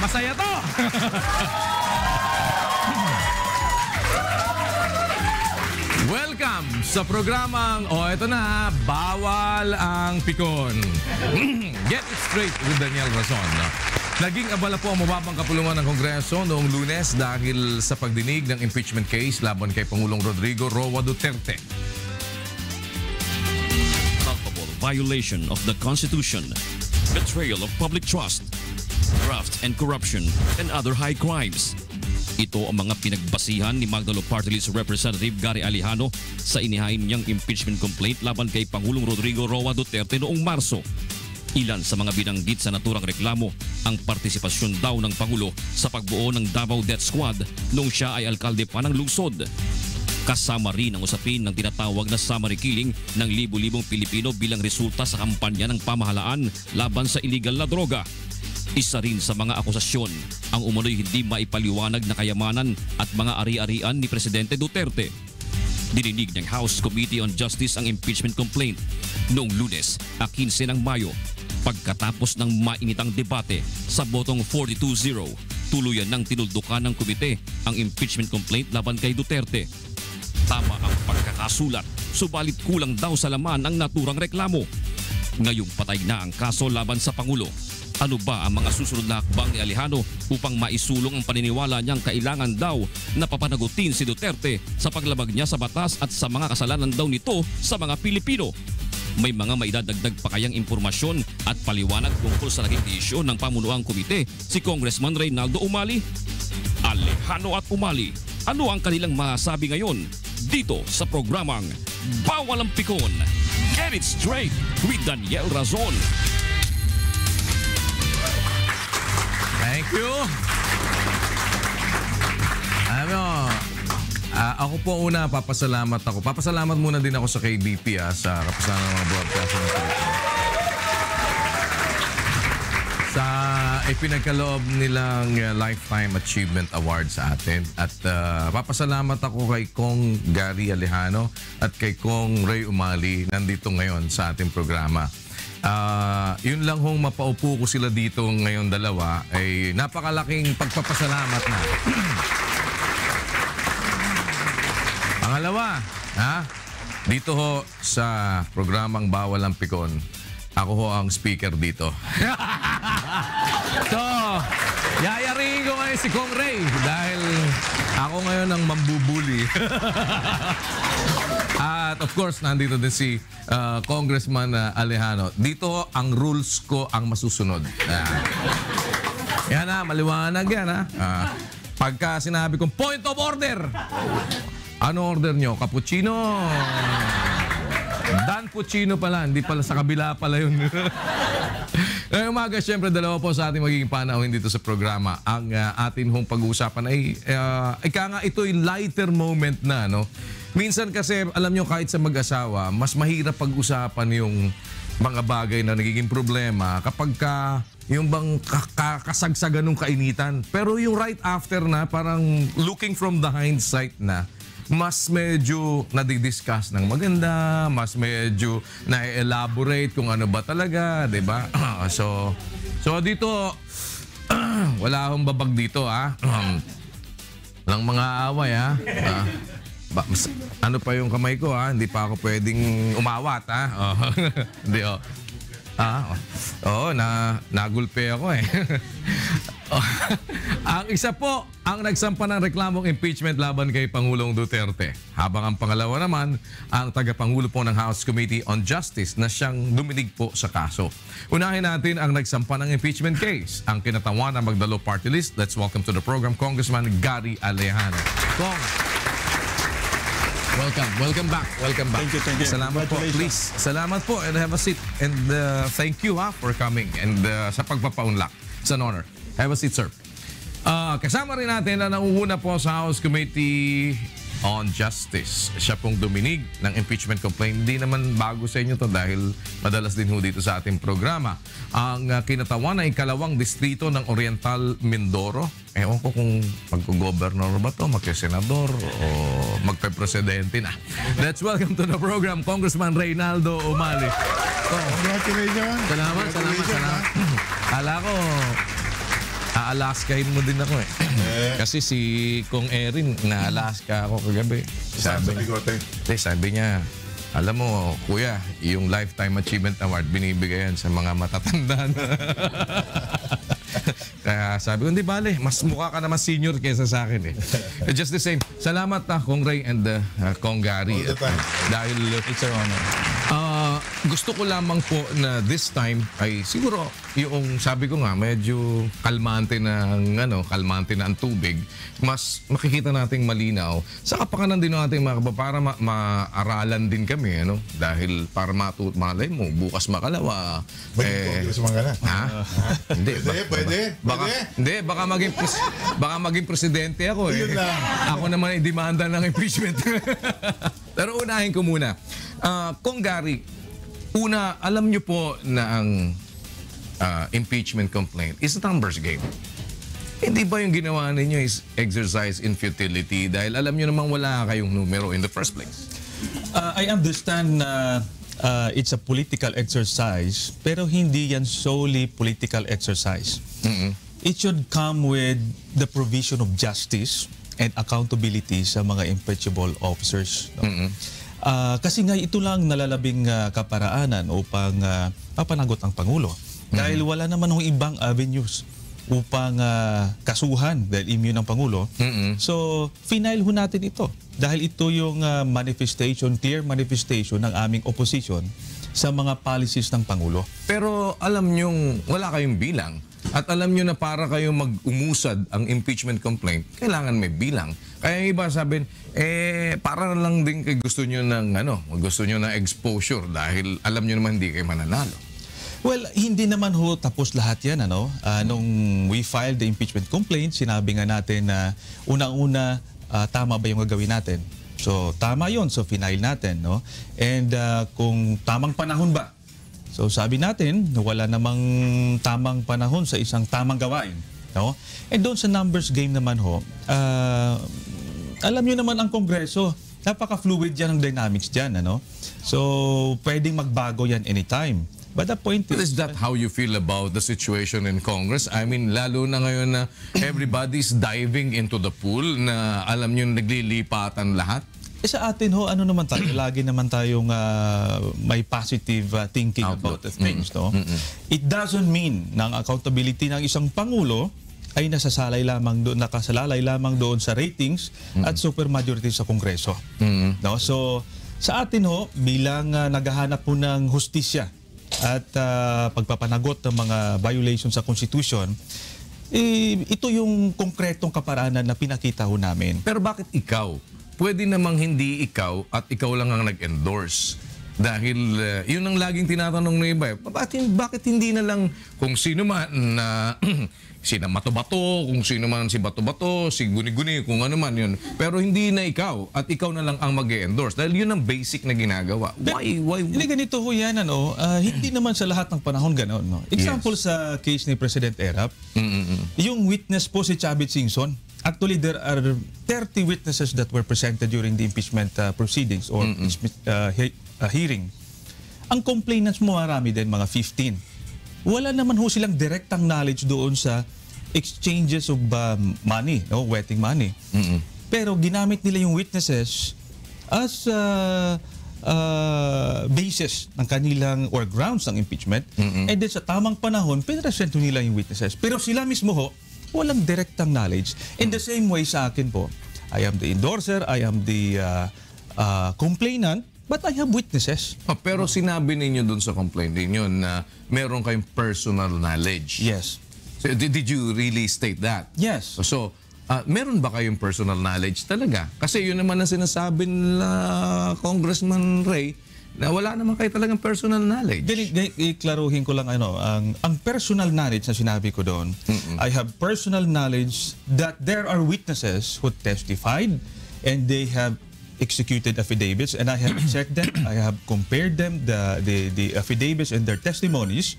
Masaya to! Welcome sa programang, eto na, Bawal ang Pikon. Get it straight with Daniel Razon. Naging abala po ang mababang kapulungan ng Kongreso noong Lunes dahil sa pagdinig ng impeachment case laban kay Pangulong Rodrigo Roa Duterte. Culpable violation of the Constitution, betrayal of public trust, graft and corruption, and other high crimes. Ito ang mga pinagbasihan ni Magdalo Party List Representative Gary Alejano sa inihain niyang impeachment complaint laban kay Pangulong Rodrigo Roa Duterte noong Marso. Ilan sa mga binanggit sa naturang reklamo ang partisipasyon daw ng Pangulo sa pagbuo ng Davao Death Squad noong siya ay alkalde pa ng lungsod. Kasama rin ang usapin ng tinatawag na summary killing ng libu-libong Pilipino bilang resulta sa kampanya ng pamahalaan laban sa illegal na droga. Isa rin sa mga akusasyon ang umano'y hindi maipaliwanag na kayamanan at mga ari-arian ni Presidente Duterte. Dininig ng House Committee on Justice ang impeachment complaint noong Lunes, 15 ng Mayo. Pagkatapos ng mainitang debate sa botong 42-0, tuluyan ng tinuldukan ng komite ang impeachment complaint laban kay Duterte. Tama ang pagkakasulat, subalit kulang daw sa laman ang naturang reklamo. Ngayong patay na ang kaso laban sa Pangulo. Ano ba ang mga susunod na hakbang ni Alejano upang maisulong ang paniniwala niyang kailangan daw na papanagutin si Duterte sa paglabag niya sa batas at sa mga kasalanan daw nito sa mga Pilipino? May mga maidadagdag pa kayang impormasyon at paliwanag tungkol sa naging desisyon ng pamunuang komite si Congressman Reynaldo Umali? Alejano at Umali, ano ang kanilang masabi ngayon dito sa programang Bawal ang Pikon? Get it straight with Daniel Razon. Thank you. Ako po una, papasalamat ako. Papasalamat muna din ako sa KBP sa kapasanan ng mga broadcasting sa ipinagkaloob nilang Lifetime Achievement Award sa atin. At papasalamat ako kay Kong Gary Alejano at kay Kong Ray Umali nandito ngayon sa ating programa. Yun lang hong mapaupo ko sila dito ngayon dalawa ay napakalaking pagpapasalamat na. Pangalawa, dito ho sa programang Bawal ang Pikon, ako ho ang speaker dito. So, yayariin ko ngayon si Kong Ray dahil ako ngayon ang mambubuli. At of course, nandito din si Congressman Alejano. Dito ang rules ko ang masusunod. Yan maliwanag yan pagka sinabi kong point of order, ano order nyo? Cappuccino? Dan Puccino pala, hindi pala sa kabila pala yun. Ngayong umaga, syempre, dalawa po sa ating magiging panauhin dito sa programa. Ang atin hong pag-uusapan ay, ika nga ito'y lighter moment na, no? Minsan kasi, alam nyo, kahit sa mag-asawa, mas mahirap pag-usapan yung mga bagay na nagiging problema kapag yung bang kasagsagan ng kainitan. Pero yung right after na, parang looking from the hindsight na, mas medyo nadidiscuss ng maganda, mas medyo na-elaborate kung ano ba talaga, di ba? So dito, wala akong babag dito, Walang mga away, ano pa yung kamay ko, Hindi pa ako pwedeng umawat, Hindi, nagulpe ako, Ang isa po ang nagsampa ng reklamong impeachment laban kay Pangulong Duterte. Habang ang pangalawa naman, ang tagapangulo po ng House Committee on Justice na siyang duminig po sa kaso. Unahin natin ang nagsampa ng impeachment case, ang kinatawan ng Magdalo Party List. Let's welcome to the program Congressman Gary Alejano. Kong, welcome back. Thank you. Salamat po, please. Salamat po and have a seat. And thank you for coming and sa pagpapaunlak. It's an honor. Have a seat, sir. Kasama rin natin na nauuna po sa House Committee on Justice. Siya pong duminig ng impeachment complaint. Hindi naman bago sa inyo to dahil madalas din ho dito sa ating programa. Ang kinatawan ay ikalawang distrito ng Oriental Mindoro. Ewan ko kung magko-governor ba to, magka-senador o magpe-presidente na. Let's welcome to the program Congressman Reynaldo Umali. Congratulations. Salamat. Ala ko, Aalaskahin mo din ako eh. Kasi si Kong Erin, na-Alaska ako kagabi. Sabi niya, alam mo, kuya, yung Lifetime Achievement Award, binibigay yan sa mga matatanda na. Kaya sabi ko, hindi bale, mas mukha ka naman senior kaysa sa akin eh. Just the same. Salamat Kong Ray and Kong Gary. Dahil It's our honor. gusto ko lamang po na this time ay siguro yung sabi ko nga medyo kalmante na ang tubig, mas makikita nating malinaw sa kapakanan din ng ating mga para maaralan din kami dahil para malay mo bukas makalawa ha? Hindi Pwede. baka maging presidente ako eh. Ako naman i-demanda ng impeachment. Pero unahin ko muna. Kong Gary, una, alam nyo po na ang impeachment complaint is a numbers game. Hindi ba yung ginawa ninyo is exercise in futility dahil alam nyo namang wala kayong numero in the first place? I understand it's a political exercise, pero hindi yan solely political exercise. It should come with the provision of justice and accountability sa mga impeachable officers. Kasi nga ito lang nalalabing kaparaanan upang papanagot ang Pangulo. Dahil wala naman ng ibang avenues upang kasuhan dahil immune ang Pangulo. So, final ho natin ito. Dahil ito yung clear manifestation ng aming opposition sa mga policies ng Pangulo. Pero alam nyong wala kayong bilang at alam nyo na para kayong mag-umusad ang impeachment complaint, kailangan may bilang. Kaya yung iba sabihin, para lang din kay gusto nyo ng exposure dahil alam nyo naman hindi kayo mananalo. Well, hindi naman ho tapos lahat yan. Nung we filed the impeachment complaint, sinabi nga natin na unang-una, tama ba yung gagawin natin? So, tama yon. So, final natin. And kung tamang panahon ba? So, sabi natin, wala namang tamang panahon sa isang tamang gawain. And doon sa numbers game naman ho, alam nyo naman ang Kongreso, napaka-fluid yan ang dynamics dyan. So, pwedeng magbago yan anytime. But the point is that how you feel about the situation in Congress? I mean, lalo na ngayon na everybody's diving into the pool na alam nyo naglilipatan lahat? Sa atin ho, naman tayo, lagi naman tayong may positive thinking about the things. It doesn't mean na ang accountability ng isang Pangulo ay nakasalalay lamang doon sa ratings at supermajority sa Kongreso. So, sa atin ho, bilang naghahanap po ng hustisya at pagpapanagot ng mga violations sa Constitution, ito yung konkretong kaparaanan na pinakita ho namin. Pero bakit ikaw? Pwede namang hindi ikaw at ikaw lang ang nag-endorse. Dahil yun ang laging tinatanong ng iba. Bakit hindi na lang kung sino man na sina Bato-Bato, kung sino man si Bato-Bato, si Guni-Guni, kung ano man yun. Pero hindi na ikaw at ikaw na lang ang mag-endorse. Dahil yun ang basic na ginagawa. Why? Hindi ganito ho yan. Hindi naman sa lahat ng panahon gano'n. Example sa case ni President Erap, yung witness po si Chavit Singson. Actually, there are 30 witnesses that were presented during the impeachment proceedings or hearing. Ang complainants mo marami din, mga 15. Wala naman ho silang direktang knowledge doon sa exchanges of money, wetting money. Pero ginamit nila yung witnesses as basis ng kanilang or grounds ng impeachment. And then sa tamang panahon, pinresent nila yung witnesses. Pero sila mismo ho, walang direktang knowledge. In the same way sa akin po, I am the endorser, I am the complainant, but I have witnesses. Pero sinabi ninyo dun sa complaint ninyo na meron kayong personal knowledge. Yes. So, did you really state that? Yes. So, meron ba kayong personal knowledge talaga? Kasi yun naman ang sinasabi nila Congressman Ray, na wala naman kayo talagang personal knowledge. Iklaruhin ko lang ang personal knowledge na sinabi ko doon. I have personal knowledge that there are witnesses who testified and they have executed affidavits and I have checked them, I have compared them, the affidavits and their testimonies.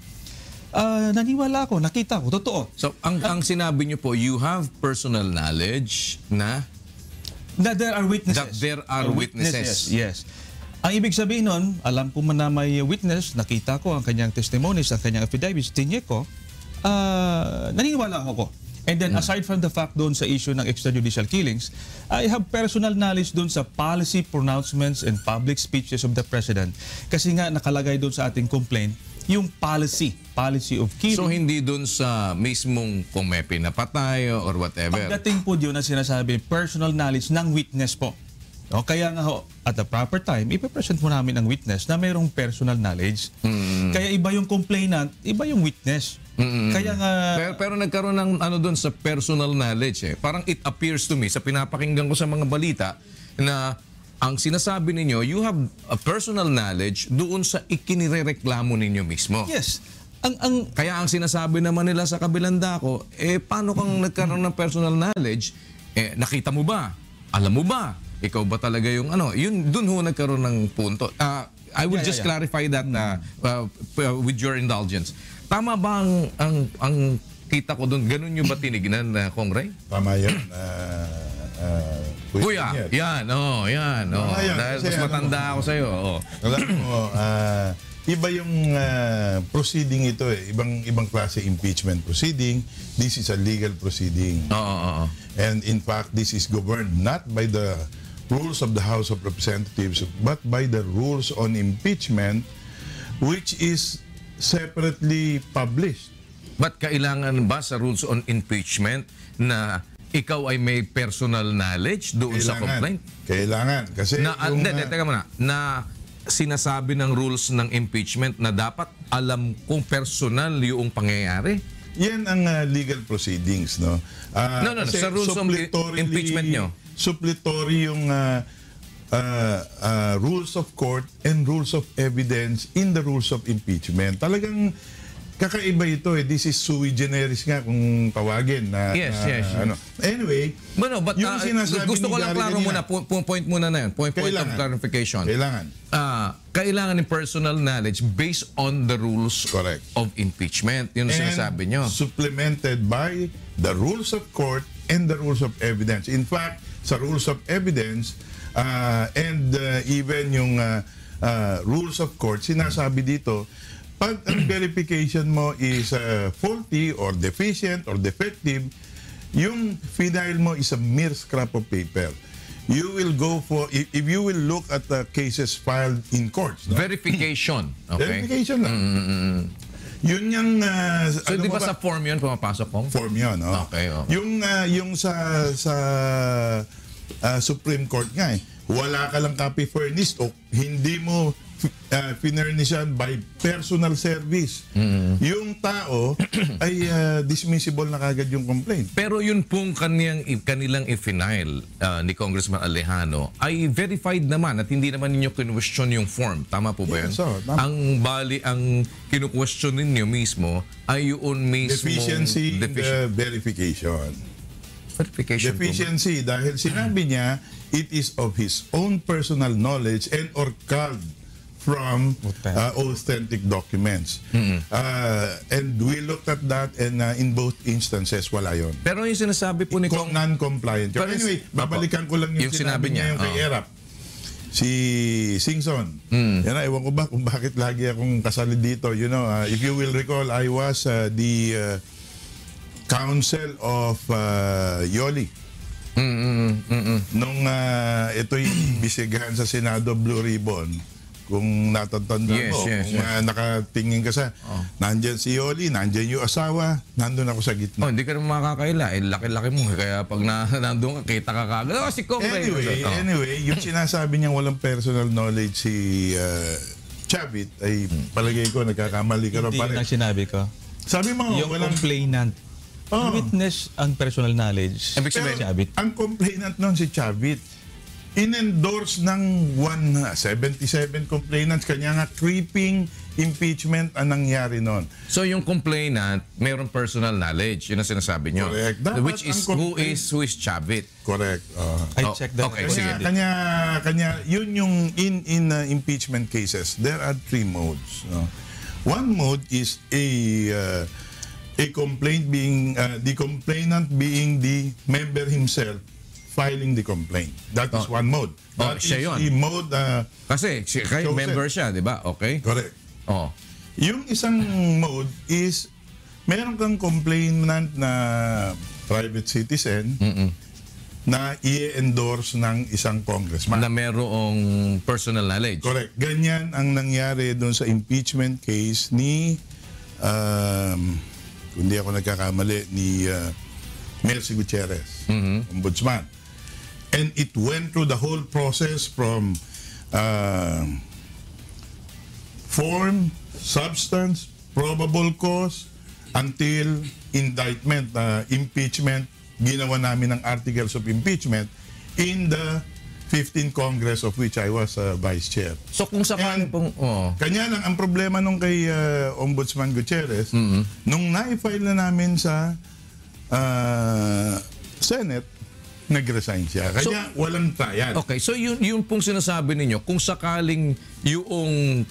Naniwala ako, nakita ko, totoo. So, ang sinabi niyo po, you have personal knowledge na there are witnesses. That there are witnesses. Yes. Ang ibig sabihin nun, alam ko man na may witness, nakita ko ang kanyang testimonies, ang kanyang affidavits, tinyek ko, naniniwala ako. And then aside from the fact doon sa issue ng extrajudicial killings, I have personal knowledge doon sa policy pronouncements and public speeches of the President. Kasi nga nakalagay doon sa ating complaint, yung policy of killing. So hindi dun sa mismong kung may pinapatay or whatever. Pagdating po yun na sinasabi, personal knowledge ng witness po. O, kaya nga ho, at the proper time, ipapresent mo namin ang witness na mayroong personal knowledge. Kaya iba yung complainant, iba yung witness. Kaya nga... Pero nagkaroon ng ano dun sa personal knowledge eh. Parang it appears to me, sa pinapakinggan ko sa mga balita, na ang sinasabi ninyo, you have a personal knowledge doon sa ikinirereklamo ninyo mismo. Yes. Kaya ang sinasabi naman nila sa kabilang dako, paano kang nagkaroon ng personal knowledge? Nakita mo ba? Alam mo ba? Ikaw ba talaga yung ano? Yun, dun ho nagkaroon ng punto. I will just clarify that with your indulgence. Tama ba ang kita ko dun? Ganun nyo ba tinignan, Kongray? Tama yan. Kuya, yan. Dahil mas matanda ako sa'yo. Alam mo, iba yung proceeding ito eh. Ibang klase impeachment proceeding. This is a legal proceeding. And in fact, this is governed not by the rules of the House of Representatives, but by the rules on impeachment, which is separately published. But kailangan ba sa rules on impeachment na ikaw ay may personal knowledge doon sa complaint? Kailangan. Kasi teka muna. Na sinasabi ng rules ng impeachment na dapat alam kung personal yung pangyayari? Yan ang legal proceedings, no? Sa rules of impeachment nyo. Suppletory yung rules of court and rules of evidence in the rules of impeachment. Talagang kakaiba ito eh. This is sui generis nga kung tawagin na yes. ano. Anyway, but yung sinasabi gusto ko lang ni Gary klaro muna, point muna na yun. Point of clarification. Kailangan ng personal knowledge based on the rules Correct. of impeachment. Yun ang sinasabi nyo. Supplemented by the rules of court and the rules of evidence. In fact, sa rules of evidence and even yung rules of court, sinasabi dito, pag ang verification mo is faulty or deficient or defective, yung final mo is a mere scrap of paper. You will go for, if you will look at the cases filed in courts. No? Verification. Okay. Verification lang. Yun yung... so di ba sa form yun pumapasok po? Form yun, no? Okay. Yung sa Supreme Court nga wala ka lang copy furnished o hindi mo finurnishan by personal service. Yung tao ay dismissible na kagad yung complaint. Pero yun pong kanilang i-final ni Congressman Alejano ay verified naman at hindi naman ninyo kinu-question yung form. Tama po ba yun? Yes, ang kinu-question ninyo mismo ay yun mismo deficiency in the verification. Deficiency dahil sinabi niya it is of his own personal knowledge and or culled from authentic documents. And we looked at that and in both instances wala yun. Pero yung sinasabi po ni non-compliant. Anyway, babalikan ko lang yung sinabi niya yung kay Erap. Si Singson. Yan na, ewan ko ba kung bakit lagi akong kasali dito. You know, if you will recall, I was the counsel of Yoli. Nung ito'y bisigahan sa Senado Blue Ribbon, kung natatanda mo, kung nakatingin ka sa, nandyan si Yoli, nandyan yung asawa, nandun ako sa gitna. Hindi ka naman makakaila. Laki-laki mo. Kaya pag nandun ka, kita ka kagad. Si Kongray. Anyway, yung sinasabi niyang walang personal knowledge si Chavit, ay palagay ko, nagkakamali ka rin. Hindi yung sinabi ko. Sabi mo, yung complainant, witness ang personal knowledge. Pero ang complainant nun si Chavit, in-endorse ng 177 complainants, kanya nga creeping impeachment ang nangyari nun. So yung complainant, mayroong personal knowledge, yun ang sinasabi nyo. Correct. Which is, who is Chavit? Correct. I checked that. Okay, sige. Kanya, yun yung in impeachment cases, there are three modes. One mode is a complaint being, the complainant being the member himself filing the complaint. That is one mode. That is siya yun. the mode... Kasi kayo member siya, di ba? Okay? Correct. Yung isang mode is meron kang complainant na private citizen na i-endorse ng isang congressman. Na merong personal knowledge. Correct. Ganyan ang nangyari doon sa impeachment case ni, kung di ako nagkakamali, ni Mercy Gutierrez, ombudsman. And it went through the whole process from form, substance, probable cause, until indictment, impeachment. Ginawa namin ng articles of impeachment in the 15th Congress of which I was Vice Chair. So kung sakaling pong... Kanya lang, ang problema nung kay Ombudsman Gutierrez, nung na-file na namin sa Senate, nag-resign siya. Kanya walang trial. Okay, so yun pong sinasabi ninyo, kung sakaling yung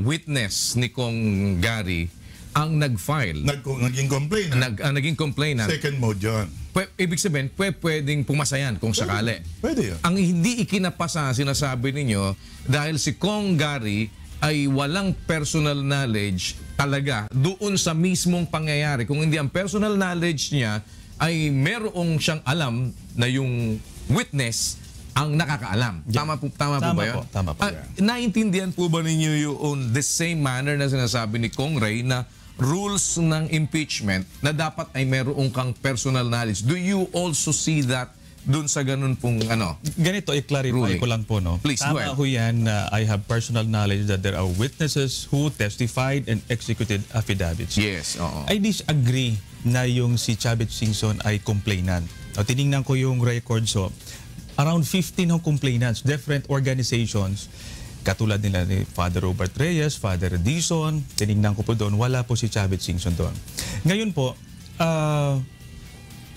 witness ni Kong Gary ang nag-file, Naging complainant. naging complainant, Second mode yun. ibig sabihin, pwedeng pumasayan kung sakali. Pwede yun. Ang hindi ikinapasa, sinasabi ninyo, dahil si Kong Gary ay walang personal knowledge talaga doon sa mismong pangyayari. Kung hindi ang personal knowledge niya ay merong siyang alam na yung witness ang nakakaalam. Yeah. Tama po ba yun? Tama po. Naintindihan po ba ninyo yung the same manner na sinasabi ni Kong Ray na rules ng impeachment na dapat ay merong kang personal knowledge? Do you also see that dun sa ganun pong Ganito, i-clarify ruling? ko lang po, no? Please, go Tama ahead. ho yan na I have personal knowledge that there are witnesses who testified and executed affidavits. Yes, oo. I disagree na yung si Chavez Singson ay complainant. O, tiningnan ko yung records, so around 15 ng complainants, different organizations, katulad nila ni Father Robert Reyes, Father Dizon, tinignan ko po doon, wala po si Chavez Singson doon. Ngayon po,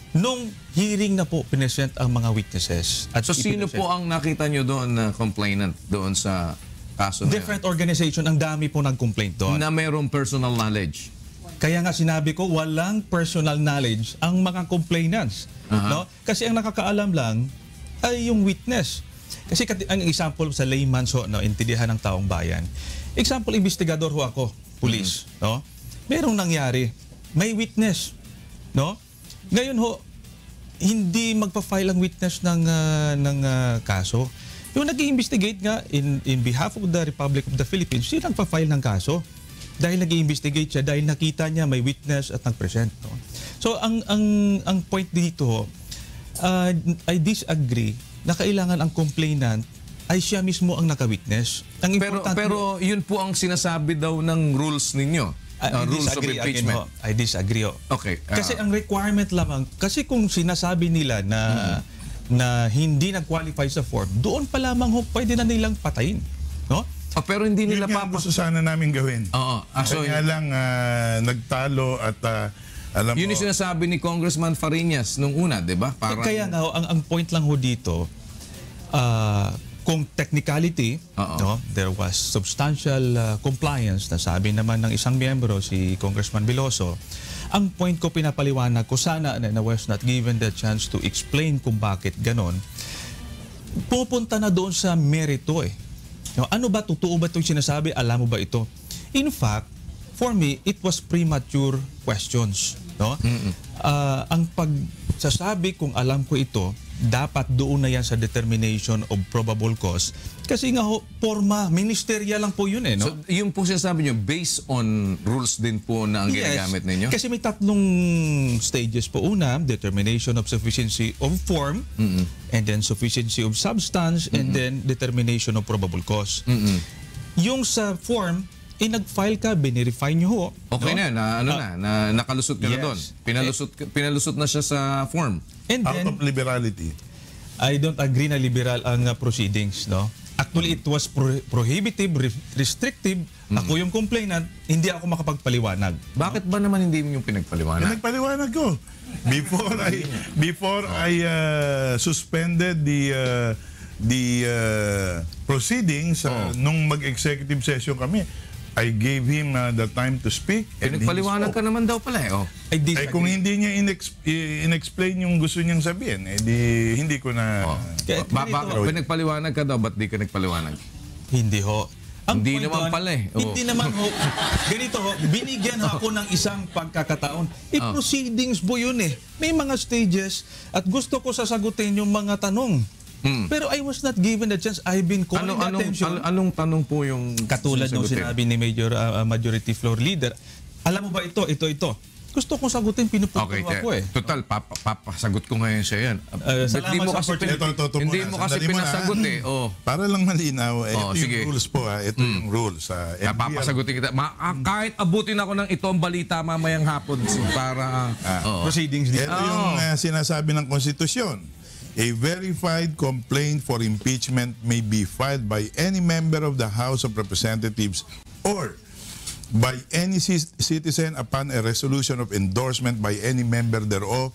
nung hearing na po pinesent ang mga witnesses. At So sino po ang nakita nyo doon na complainant doon sa kaso na different organization, ang dami po nag-complaint doon. na merong personal knowledge? Kaya nga sinabi ko, walang personal knowledge ang mga complainants. No? Kasi ang nakakaalam lang ay yung witness. Kasi ang example sa layman, so, no, intindihan ng taong bayan. Example, investigador ho ako, police. No? Merong nangyari, may witness. No? Ngayon ho, hindi magpa-file ang witness ng kaso. Yung nag-i-investigate nga in behalf of the Republic of the Philippines, siya nagpa-file ng kaso. Dahil nag-i-investigate siya, dahil nakita niya may witness at nag-present. No? So ang point dito, I disagree na kailangan ang complainant ay siya mismo ang naka-witness. Ang Pero yun po ang sinasabi daw ng rules ninyo. I Rules of disagree again, impeachment. ho. I disagree. Ho. Okay. Kasi ang requirement lamang, kasi kung sinasabi nila na hindi nag-qualify sa form, doon pa lamang ho, pwede na nilang patayin. No? Pero hindi Yun nila nga ang gusto sana namin gawin. Oo. So, Kaya lang nagtalo at alam yun mo, yung sinasabi ni Congressman Fariñas nung una, di ba? Parang, Kaya nga, ho, ang point lang ho dito, kung technicality, no, there was substantial compliance na sabi naman ng isang miyembro, si Congressman Veloso. Ang point ko, pinapaliwanag ko, sana na was not given the chance to explain kung bakit ganon. Pupunta na doon sa merito eh. No, ano ba, totoo ba itong sinasabi? Alam mo ba ito? In fact, for me, it was premature questions. No? Ang pagsasabi kung alam ko ito, dapat doon na yan sa determination of probable cause. Kasi nga ho, forma, ministerial lang po yun eh. No? So, yung po sinasabi nyo, based on rules din po na ang ginagamit ninyo? Kasi may tatlong stages po. Una, determination of sufficiency of form, and then sufficiency of substance, and then determination of probable cause. Yung sa form, nag-file ka, binirify nyo ho. Okay no? na, nakalusot ka na Yes. doon. Pinalusot na siya sa form. And out then, of liberality. I don't agree na liberal ang proceedings, no? Actually, it was prohibitive, restrictive. Ako yung complainant, hindi ako makapagpaliwanag. Bakit ba naman hindi mo yung pinagpaliwanag? Nagpaliwanag ko. Before I suspended the proceedings nung mag-executive session kami, I gave him the time to speak. And he Pinagpaliwanag ka spoke. naman daw pala eh. Oh. I disagree. Kung hindi niya in-explain yung gusto niyang sabihin, hindi ko na... Kaya- Pinagpaliwanag ka daw, ba't di ka nagpaliwanag? Hindi ho. Hindi point naman doon, pala eh. Oo. Hindi naman ho. Ganito ho, binigyan ako ng isang pagkakataon. Proceedings po yun eh. May mga stages at gusto ko sasagutin yung mga tanong. Pero I was not given the chance. I've been calling the attention. Anong tanong po yung Katulad ng sasagutin? sinabi ni Majority Floor Leader, alam mo ba ito. Gusto kong sagutin, pinuputol Okay, ako eh. total, papasagot ko ngayon sa yan. salamat Hindi mo sa kasi, opportunity. hindi mo kasi pinasagot eh. Oh. Para lang malinaw, ito sige. yung rules po. Ito yung rules. Papasagutin kita. Kahit abutin ako ng itong balita mamayang hapon para... Proceedings dito. Ito yung sinasabi ng konstitusyon. A verified complaint for impeachment may be filed by any member of the House of Representatives or by any citizen upon a resolution of endorsement by any member thereof,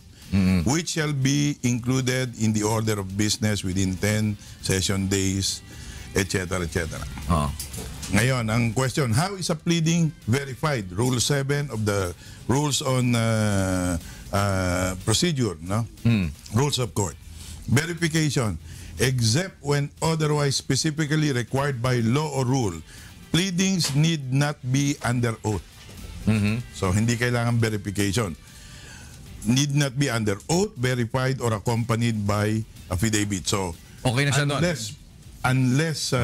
which shall be included in the order of business within 10 session days, etc., etc. Ngayon, ang question, how is a pleading verified? Rule 7 of the Rules on Procedure, no? Rules of Court. Verification, except when otherwise specifically required by law or rule, pleadings need not be under oath. So, hindi kailangan verification. Need not be under oath, verified, or accompanied by affidavit. So, Okay na siya doon. unless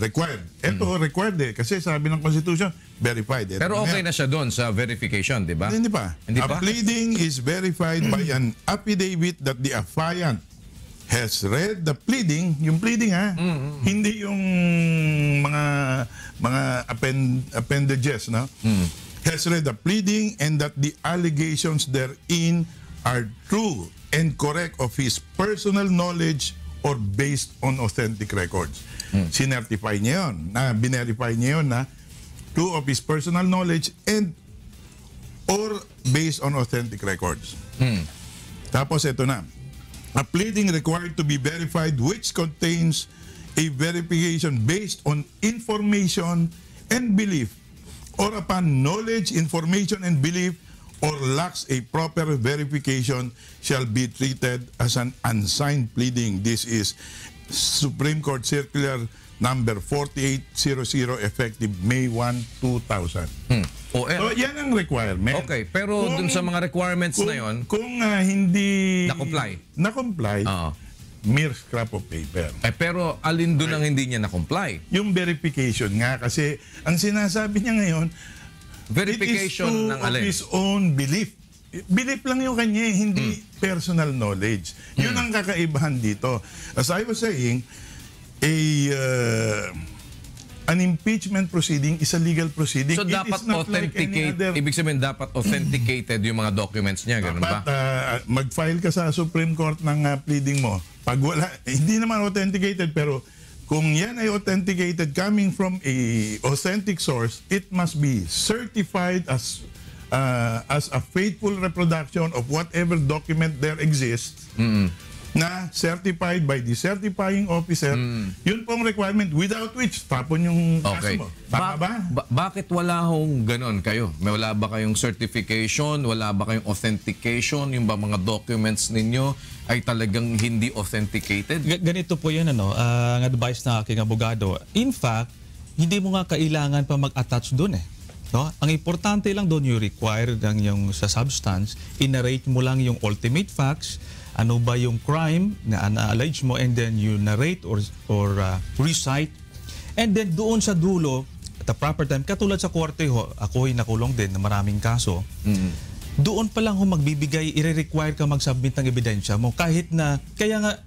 required. Ito required eh. Kasi sabi ng Constitution, verified. Ito Pero okay nga. na siya doon sa verification, di ba? Hindi pa. Hindi A pa? pleading is verified by an affidavit that the affiant has read the pleading, yung pleading hindi yung mga appendages, no? Has read the pleading and that the allegations therein are true and correct of his personal knowledge or based on authentic records. Sinertify niya yun, binerify niya yun na true of his personal knowledge and or based on authentic records. Tapos ito na. A pleading required to be verified which contains a verification based on information and belief or upon knowledge, information, and belief or lacks a proper verification shall be treated as an unsigned pleading. This is Supreme Court Circular number 4800 effective May 1, 2000. So, yan ang requirement. Okay, pero dun sa mga requirements na yon, Kung hindi Na-comply. mere scrap of paper. Pero alin dun ang hindi niya na-comply? Yung verification nga kasi ang sinasabi niya ngayon, Verification it is ng of alin? his own belief. Belief lang yung kanya, hindi personal knowledge. Yun ang kakaibahan dito. As I was saying, an impeachment proceeding is a legal proceeding. So It dapat is not like any authenticate, other. ibig sabihin dapat authenticated yung mga documents niya, ganun ba? Dapat mag-file ka sa Supreme Court ng pleading mo. Pag wala, hindi naman authenticated, pero kung yan ay authenticated coming from a authentic source, it must be certified as a faithful reproduction of whatever document there exists na certified by the certifying officer. Yun pong requirement without which tapon yung Okay. kaso mo. Tama ba? Bakit wala hong ganon kayo? May wala ba kayong certification? Wala ba kayong authentication? Yung ba mga documents ninyo ay talagang hindi authenticated? Ganito po yan, ang advice ng aking abogado. In fact, hindi mo nga kailangan pa mag-attach doon eh. No? Ang importante lang doon, you require yung sa substance, i-narrate mo lang yung ultimate facts, ano ba yung crime na allege mo, and then you narrate or recite. And then doon sa dulo, at the proper time, katulad sa korte ho, ako ay nakulong din na maraming kaso, doon pa lang ho magbibigay, i-require ka mag-submit ng ebidensya mo. Kahit na, kaya nga,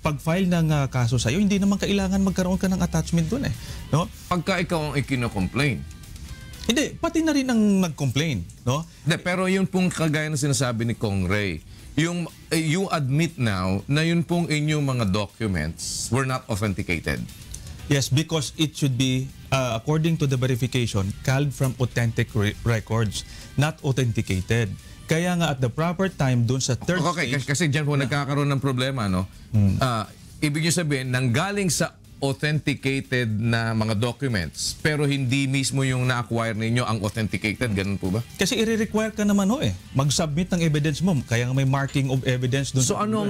pag-file ng kaso sa'yo, hindi naman kailangan magkaroon ka ng attachment doon eh. No? Pagka ikaw ang ikino-complain. Hindi, pati na rin ang nag-complain. No? Hindi, pero yun pong kagaya na sinasabi ni Kong Ray, yung you admit now na yun pong inyong mga documents were not authenticated. Yes, because it should be, according to the verification, culled from authentic records, not authenticated. Kaya nga at the proper time, dun sa third Okay, stage... kasi dyan po nagkakaroon ng problema, no? Ibig nyo sabihin, nanggaling sa authenticated na mga documents, pero hindi mismo yung na-acquire ninyo ang authenticated, ganun po ba? Kasi i-require ka naman ho eh. Mag-submit ng evidence mo. Kaya nga may marking of evidence dun. So ano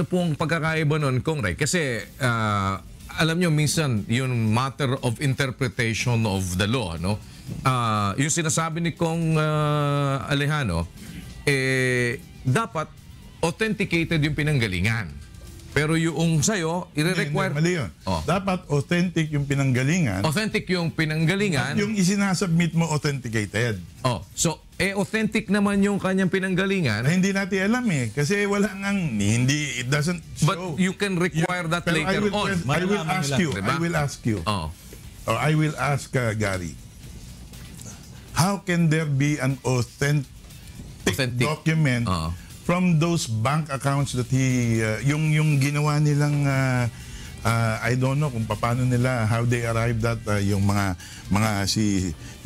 pong pagkakaiba nun, Kong Ray? Kasi alam nyo, minsan, yung matter of interpretation of the law, no? Yung sinasabi ni Kong Alejano, dapat authenticated yung pinanggalingan. Pero yung sa'yo, i-require... Mali yun. Dapat authentic yung pinanggalingan. Authentic yung pinanggalingan. Yung isinasubmit mo authenticated. So, authentic naman yung kanyang pinanggalingan. Hindi natin alam eh. Kasi wala ngang, hindi, it doesn't show. But you can require that Pero later on. I will ask you. Diba? I will ask you. Or I will ask Gary. How can there be an authentic. document from those bank accounts that he, yung ginawa nilang, I don't know kung paano nila, how they arrived at yung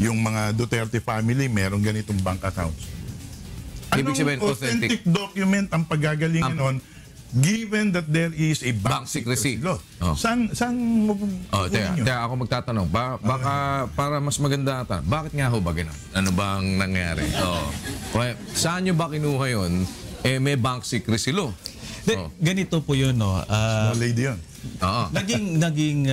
yung mga Duterte family, merong ganitong bank accounts. Ibig sabihin, authentic document ang paggagalingan nun, given that there is a bank secrecy law? Saan mo Teka, ako magtatanong. Baka para mas maganda ata. Bakit nga ho ba ganun? Ano bang nangyari? Saan nyo ba kinuha yun? May bank secrecy law. Ganito po yun, no? Small lady yun. Naging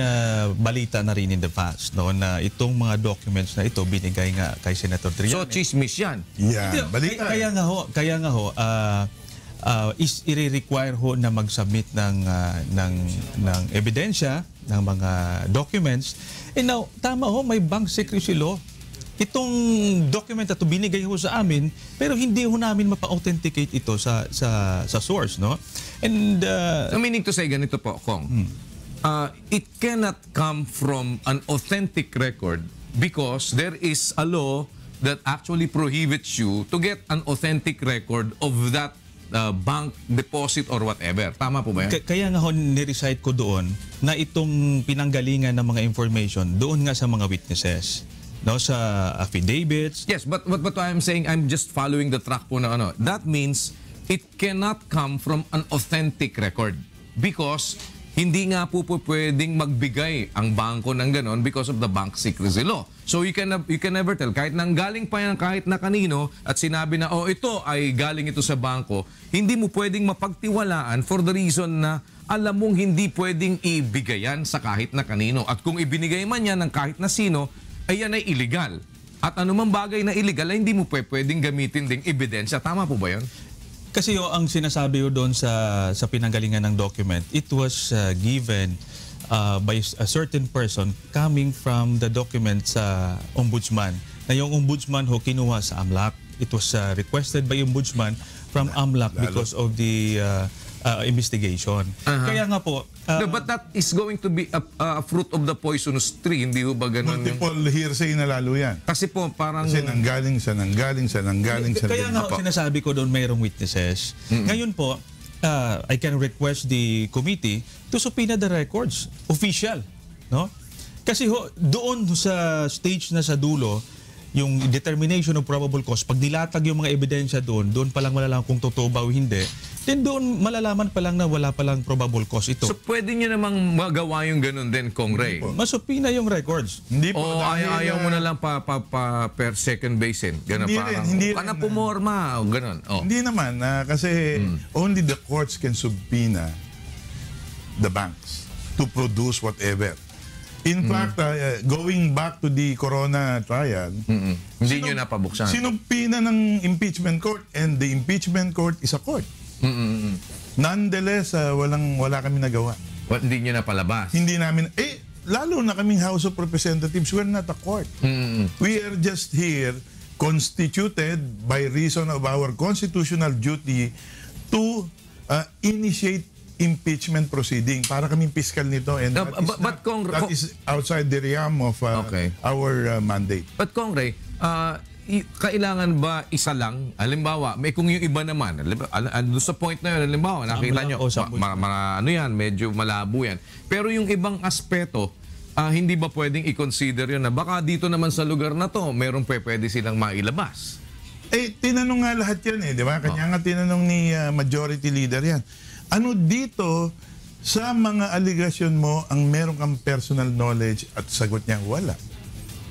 balita na rin in the past, no, na itong mga documents na ito binigay nga kay Senator Trillanes. So, chismis yan. Yeah, balita. Kaya nga ho, is i-require ho na mag-submit ng ebidensya, ng mga documents. And now, tama ho, may bank secrecy law. Itong document na ito binigay ho sa amin, pero hindi ho namin mapa-authenticate ito sa source, no? And so meaning to say, ganito po, Kong. It cannot come from an authentic record because there is a law that actually prohibits you to get an authentic record of that bank deposit or whatever. Tama po ba yan? Kaya nga ho, ni-recite ko doon na itong pinanggalingan ng mga information doon nga sa mga witnesses. No, sa affidavits. Yes, but what I'm saying, I'm just following the track po na ano. That means it cannot come from an authentic record because hindi nga po pwedeng magbigay ang bangko ng ganon because of the bank secrecy law. So you can never tell. Kahit nang galing pa yan kahit na kanino at sinabi na, ito ay galing ito sa bangko, hindi mo pwedeng mapagtiwalaan for the reason na alam mong hindi pwedeng ibigayan sa kahit na kanino. At kung ibinigay man yan ng kahit na sino, ay yan ay illegal. At anumang bagay na illegal ay hindi mo pwedeng gamitin ding ebidensya. Tama po ba yun? Kasi ang sinasabi doon sa pinanggalingan ng document, it was given by a certain person coming from the document sa ombudsman. Na yung ombudsman ho kinuha sa AMLAC. It was requested by ombudsman from AMLAC because of the investigation. Kaya nga po... but that is going to be a fruit of the poisonous tree. Hindi ho ba ganun? Multiple hearsay na lalo yan. Kasi po parang... Kasi nanggaling. Kaya nga sinasabi ko doon mayroong witnesses. Ngayon po, I can request the committee to subpoena the records. Official. No? Kasi ho, doon sa stage na sa dulo, yung determination of probable cause, pag nilatag yung mga ebidensya doon pa lang malalaman kung totoo ba o hindi, then doon malalaman pa lang na wala pa lang probable cause ito. So pwede nyo namang magawa yung ganun din, Kong Ray? Masupina yung records. Hindi po. O ayaw mo na lang per second basin? Ganun Hindi parang, rin, hindi ka na rin. pumorma, o ganun. Hindi naman, kasi only the courts can subpoena the banks to produce whatever. In fact, going back to the Corona trial, Hindi nyo napabuksan. sinubpina ng impeachment court and the impeachment court is a court. Nonetheless, wala kami nagawa. Hindi nyo napalabas? Hindi namin, lalo na kaming House of Representatives, we're not a court. We are just here constituted by reason of our constitutional duty to initiate impeachment proceeding para kaming fiscal nito, and that is outside the realm of our mandate. But Kong Ray, kailangan ba isa lang? Halimbawa, may kung yung iba naman, doon sa point na yun, halimbawa, nakita nyo, ano yan, medyo malabo yan. Pero yung ibang aspeto, hindi ba pwedeng i-consider yun na baka dito naman sa lugar na to, meron pwede silang mailabas? Tinanong nga lahat yan di ba? Kanya nga tinanong ni Majority Leader yan. Ano dito sa mga aligasyon mo ang meron kang personal knowledge, at sagot niya, wala.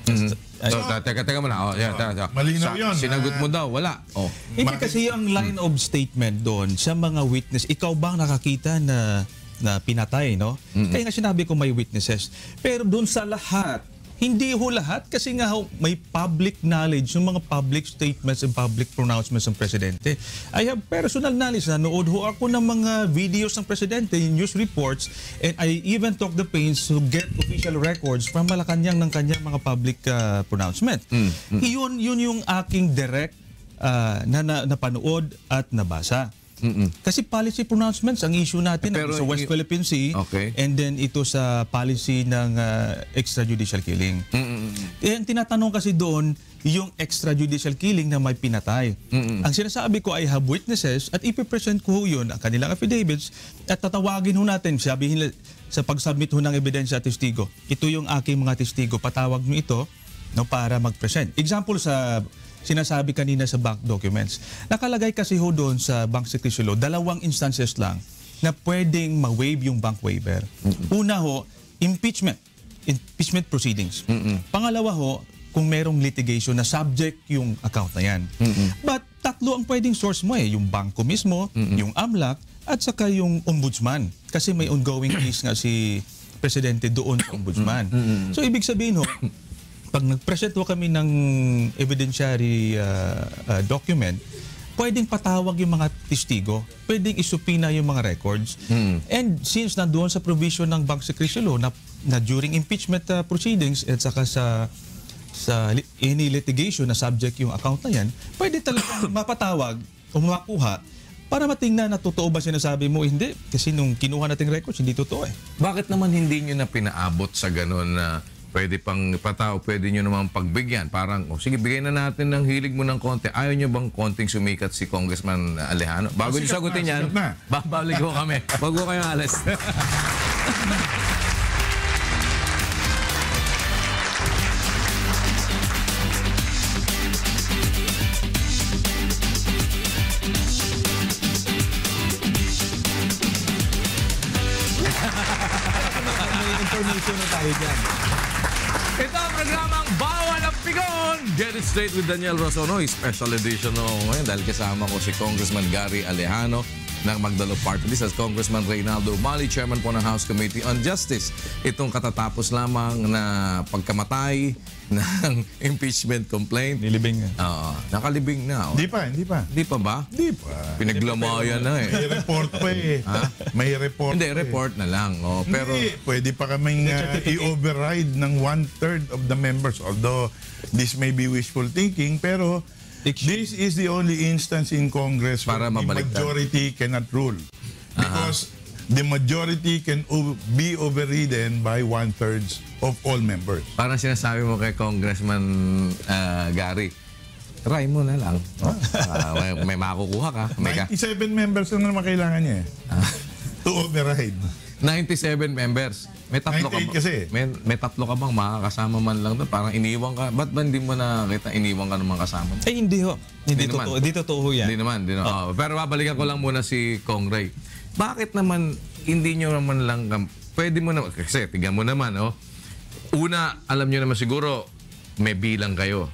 So, teka muna. Malinaw yun. Sinagot mo daw, wala. Hindi kasi ang line of statement doon sa mga witness, ikaw bang nakakita na na pinatay, no? Kaya nga sinabi ko may witnesses. Pero doon sa lahat, hindi ho lahat kasi nga ho, may public knowledge, yung mga public statements and public pronouncements ng presidente. I have personal knowledge. Nanood ho ako ng mga videos ng presidente, news reports, and I even took the pains to get official records from Malacanang ng kanyang mga public pronouncement. Yun yung aking direct na napanood at nabasa. Kasi policy pronouncements ang issue natin sa West Philippine Sea, and then ito sa policy ng extrajudicial killing. Ang tinatanong kasi doon yung extrajudicial killing na may pinatay. Ang sinasabi ko I have witnesses at ipipresent ko yun ang kanilang affidavits at tatawagin ho natin, sabihin sa pag-submit ho ng ebidensya at testigo, ito yung aking mga testigo, patawag nyo ito, no, para mag-present. Example sa sinasabi kanina sa bank documents. Nakalagay kasi ho doon sa Bank Secrecy Law, 2 instances lang na pwedeng ma-waive yung bank waiver. Una ho, impeachment proceedings. Pangalawa ho, kung merong litigation na subject yung account na yan. But 3 ang pwedeng source mo yung banko mismo, yung AMLAC, at saka yung ombudsman. Kasi may ongoing case nga si Presidente doon sa ombudsman. So ibig sabihin ho, pag nag-present kami ng evidentiary document, pwedeng patawag yung mga testigo, pwedeng isupina yung mga records. And since nandoon sa provision ng Bank Secrecy Law na during impeachment proceedings at saka sa any litigation na subject yung account na yan, pwede talaga mapatawag o makuha para matingnan na totoo ba sinasabi mo, hindi. Kasi nung kinuha nating records, hindi totoo Bakit naman hindi nyo na pinaabot sa ganun na pwede pang patao, pwede nyo naman pagbigyan? Parang, sige, bigay na natin ng hilig mo ng konti. Ayaw nyo bang konting sumikat si Congressman Alejano? Bago nyo sagutin yan, babalik ko kami. Bago ko kayong alas. May information na tayo dyan. Ito ang programang Bawal ang Pigon! Get it straight with Daniel Rosonoy. Special edition ngayon dahil kasama ko si Congressman Gary Alejano ng Magdalo Party List at Congressman Reynaldo Umali, Chairman po ng House Committee on Justice. Itong katatapos lamang na pagkamatay ng impeachment complaint. Nilibing nga. Nakalibing na. Hindi pa. Hindi pa ba? Hindi pa. Pinaglamayan na May report pa May report. Hindi, report na lang. Pero Hindi, pwede pa kaming i-override ng 1/3 of the members. Although this may be wishful thinking, pero this is the only instance in Congress Para where the mabaliktad. majority cannot rule. Because the majority can be overridden by 1/3 of all members. parang sinasabi mo kay Congressman Gary, try mo na lang. May makukuha ka. 97 members na naman kailangan niya to override. 97 members. May tatlo ka 98 kasi. May tatlo ka bang makakasama man lang doon? Parang iniwan ka. Ba't ba hindi mo nakita iniwan ka naman kasama? Hindi ho. Hindi naman. totoo. Hindi totoo ho yan. Hindi naman. Pero babalikan ko lang muna si Kong Ray. Bakit naman hindi nyo naman lang, pwede mo naman, kasi tignan mo naman, una, alam nyo naman siguro, may bilang kayo.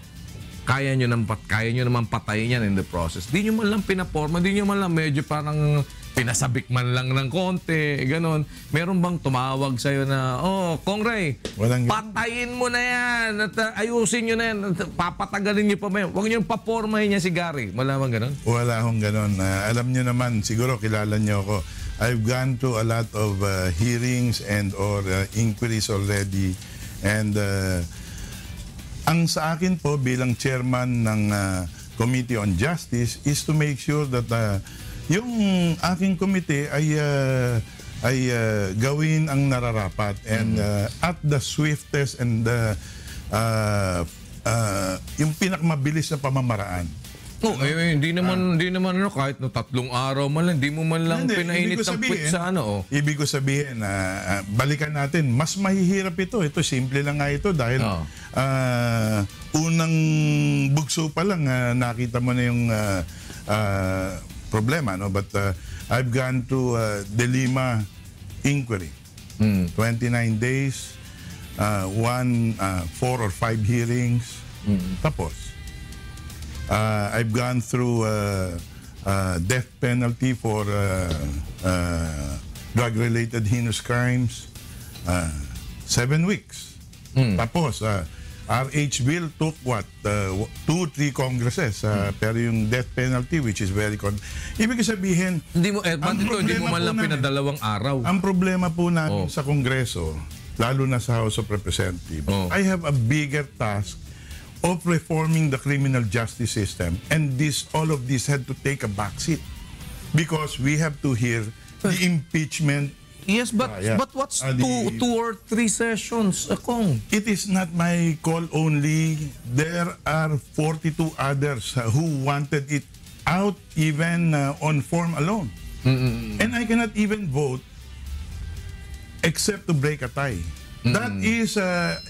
Kaya nyo naman patayin yan in the process. Di nyo man lang pinaporma, di nyo man lang medyo parang pinasabik man lang ng konti, ganon. Meron bang tumawag sa'yo na, Kong Ray, patayin mo na yan, at ayusin nyo na yan, at papatagalin nyo pa ba yan? Huwag nyo papormahin niya si Gary. Wala bang ganon? Wala akong ganon. Alam nyo naman, siguro kilala nyo ako. I've gone to a lot of hearings and or inquiries already. And ang sa akin po bilang chairman ng Committee on Justice is to make sure that yung aking committee ay gawin ang nararapat and at the swiftest and yung pinakamabilis na pamamaraan. Hindi naman kahit no 3 araw man lang, hindi mo man lang pinainit ng puwit sa Ibig ko sabihin, balikan natin, mas mahihirap ito. Ito, simple lang nga ito dahil unang bugso pa lang nakita mo na yung problema. No? But I've gone to the Lima inquiry. 29 days, 4 or 5 hearings, tapos. I've gone through death penalty for drug drug-related heinous crimes, 7 weeks. Tapos, RH bill took what? 2-3 congresses. Pero yung death penalty, which is very... Ibig sabihin, Hindi mo, ba't ito, hindi mo problema man lang po namin- pinadalawang araw. ang problema po namin Oh. sa Kongreso, lalo na sa House of Representatives, Oh. I have a bigger task of reforming the criminal justice system. And all of this had to take a backseat because we have to hear the impeachment. Yes, but Yeah. but what's The- 2 or 3 sessions, Kong? It is not my call only. There are 42 others who wanted it out even on form alone. And I cannot even vote except to break a tie. That is,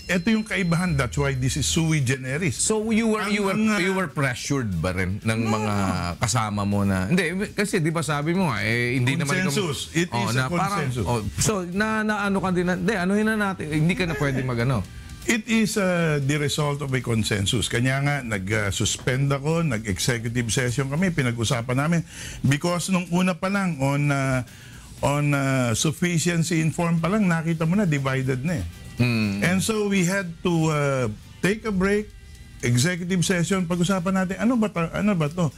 ito yung kaibahan. That's why this is sui generis. So you were pressured ba rin ng mga kasama mo na hindi kasi 'di ba sabi mo nga hindi Consensus. It is a consensus. So ano ka din hindi anuhin na natin hindi ka na pwede magano. It is the result of a consensus. Kanya nga, nag-suspend ako, nag-executive session kami, pinag-usapan namin. Because nung una pa lang, on sufficiency informed pa lang, nakita mo na, divided na eh. And so we had to take a break, executive session, pag-usapan natin, ano ba to?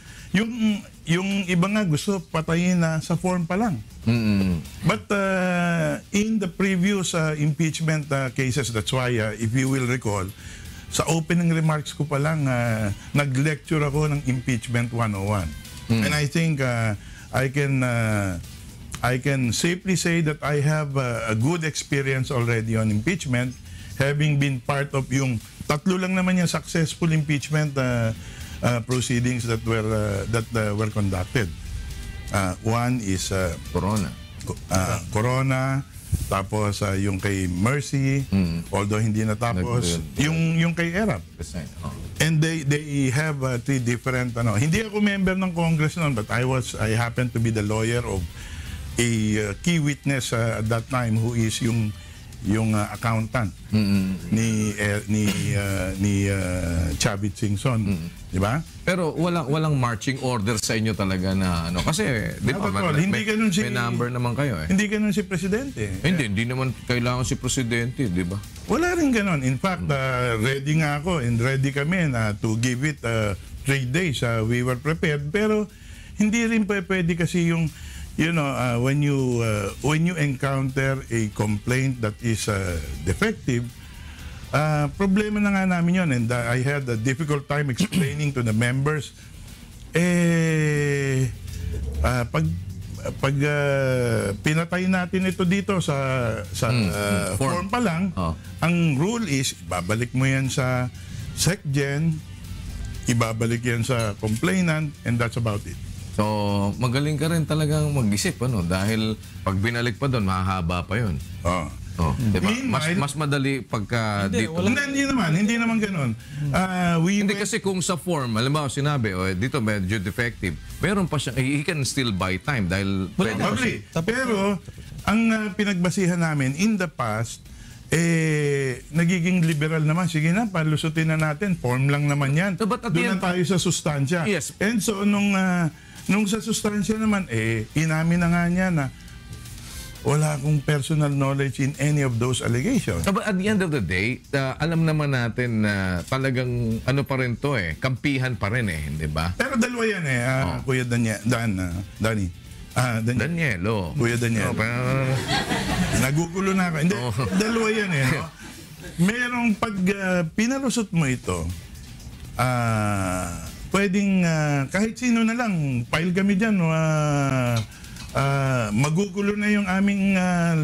Yung iba nga gusto patayin na sa form pa lang. But in the previous impeachment cases, that's why if you will recall, sa opening remarks ko pa lang, nag-lecture ako ng Impeachment 101. And I think I can safely say that I have a good experience already on impeachment, having been part of yung tatlo lang naman yung successful impeachment proceedings that were conducted. One is Corona, tapos yung kay Mercy, although hindi natapos, yung kay Erap. And they have 3 different hindi ako member ng Congress noon, but I happened to be the lawyer of a key witness at that time who is yung accountant ni Chavit Singson, di ba? Pero walang marching order sa inyo talaga na kasi di ba Not at all. Hindi ganun si- may number naman kayo eh. Hindi ganun si Presidente. Hindi naman kailangan si presidente, di ba? Wala rin ganun. In fact, ready nga ako and ready kami na to give it 3 days. We were prepared. Pero hindi rin pwede kasi yung when you encounter a complaint that is defective, problema na nga namin yun. And I had a difficult time explaining to the members. Pag pinatay natin ito dito sa form pa lang, ang rule is, babalik mo yan sa SecGen, ibabalik yan sa complainant, and that's about it. So, magaling ka rin talagang mag-isip, dahil pag binalik pa doon, mahahaba pa yun. Diba? Mas madali pagka dito. Hindi naman ganun. Hindi kasi kung sa form, alam mo, sinabi, dito medyo defective, meron pa siya, he can still buy time dahil pwede pa siya. Pero, ang pinagbasihan namin in the past, nagiging liberal naman. Sige na, palusutin na natin. Form lang naman yan. So, but at the Doon na end- tayo sa sustansya. Yes. And so, nung sa sustansya naman, inamin na nga niya na wala akong personal knowledge in any of those allegations. But at the end of the day, alam naman natin na talagang ano pa rin to kampihan pa rin di ba? Pero dalawa yan Kuya Danny. Danielo. Kuya Daniel. Nagugulo na ako. Hindi, dalawa yan no? Merong pag pinalusot mo ito, pwedeng kahit sino na lang, file kami dyan, magugulo na yung aming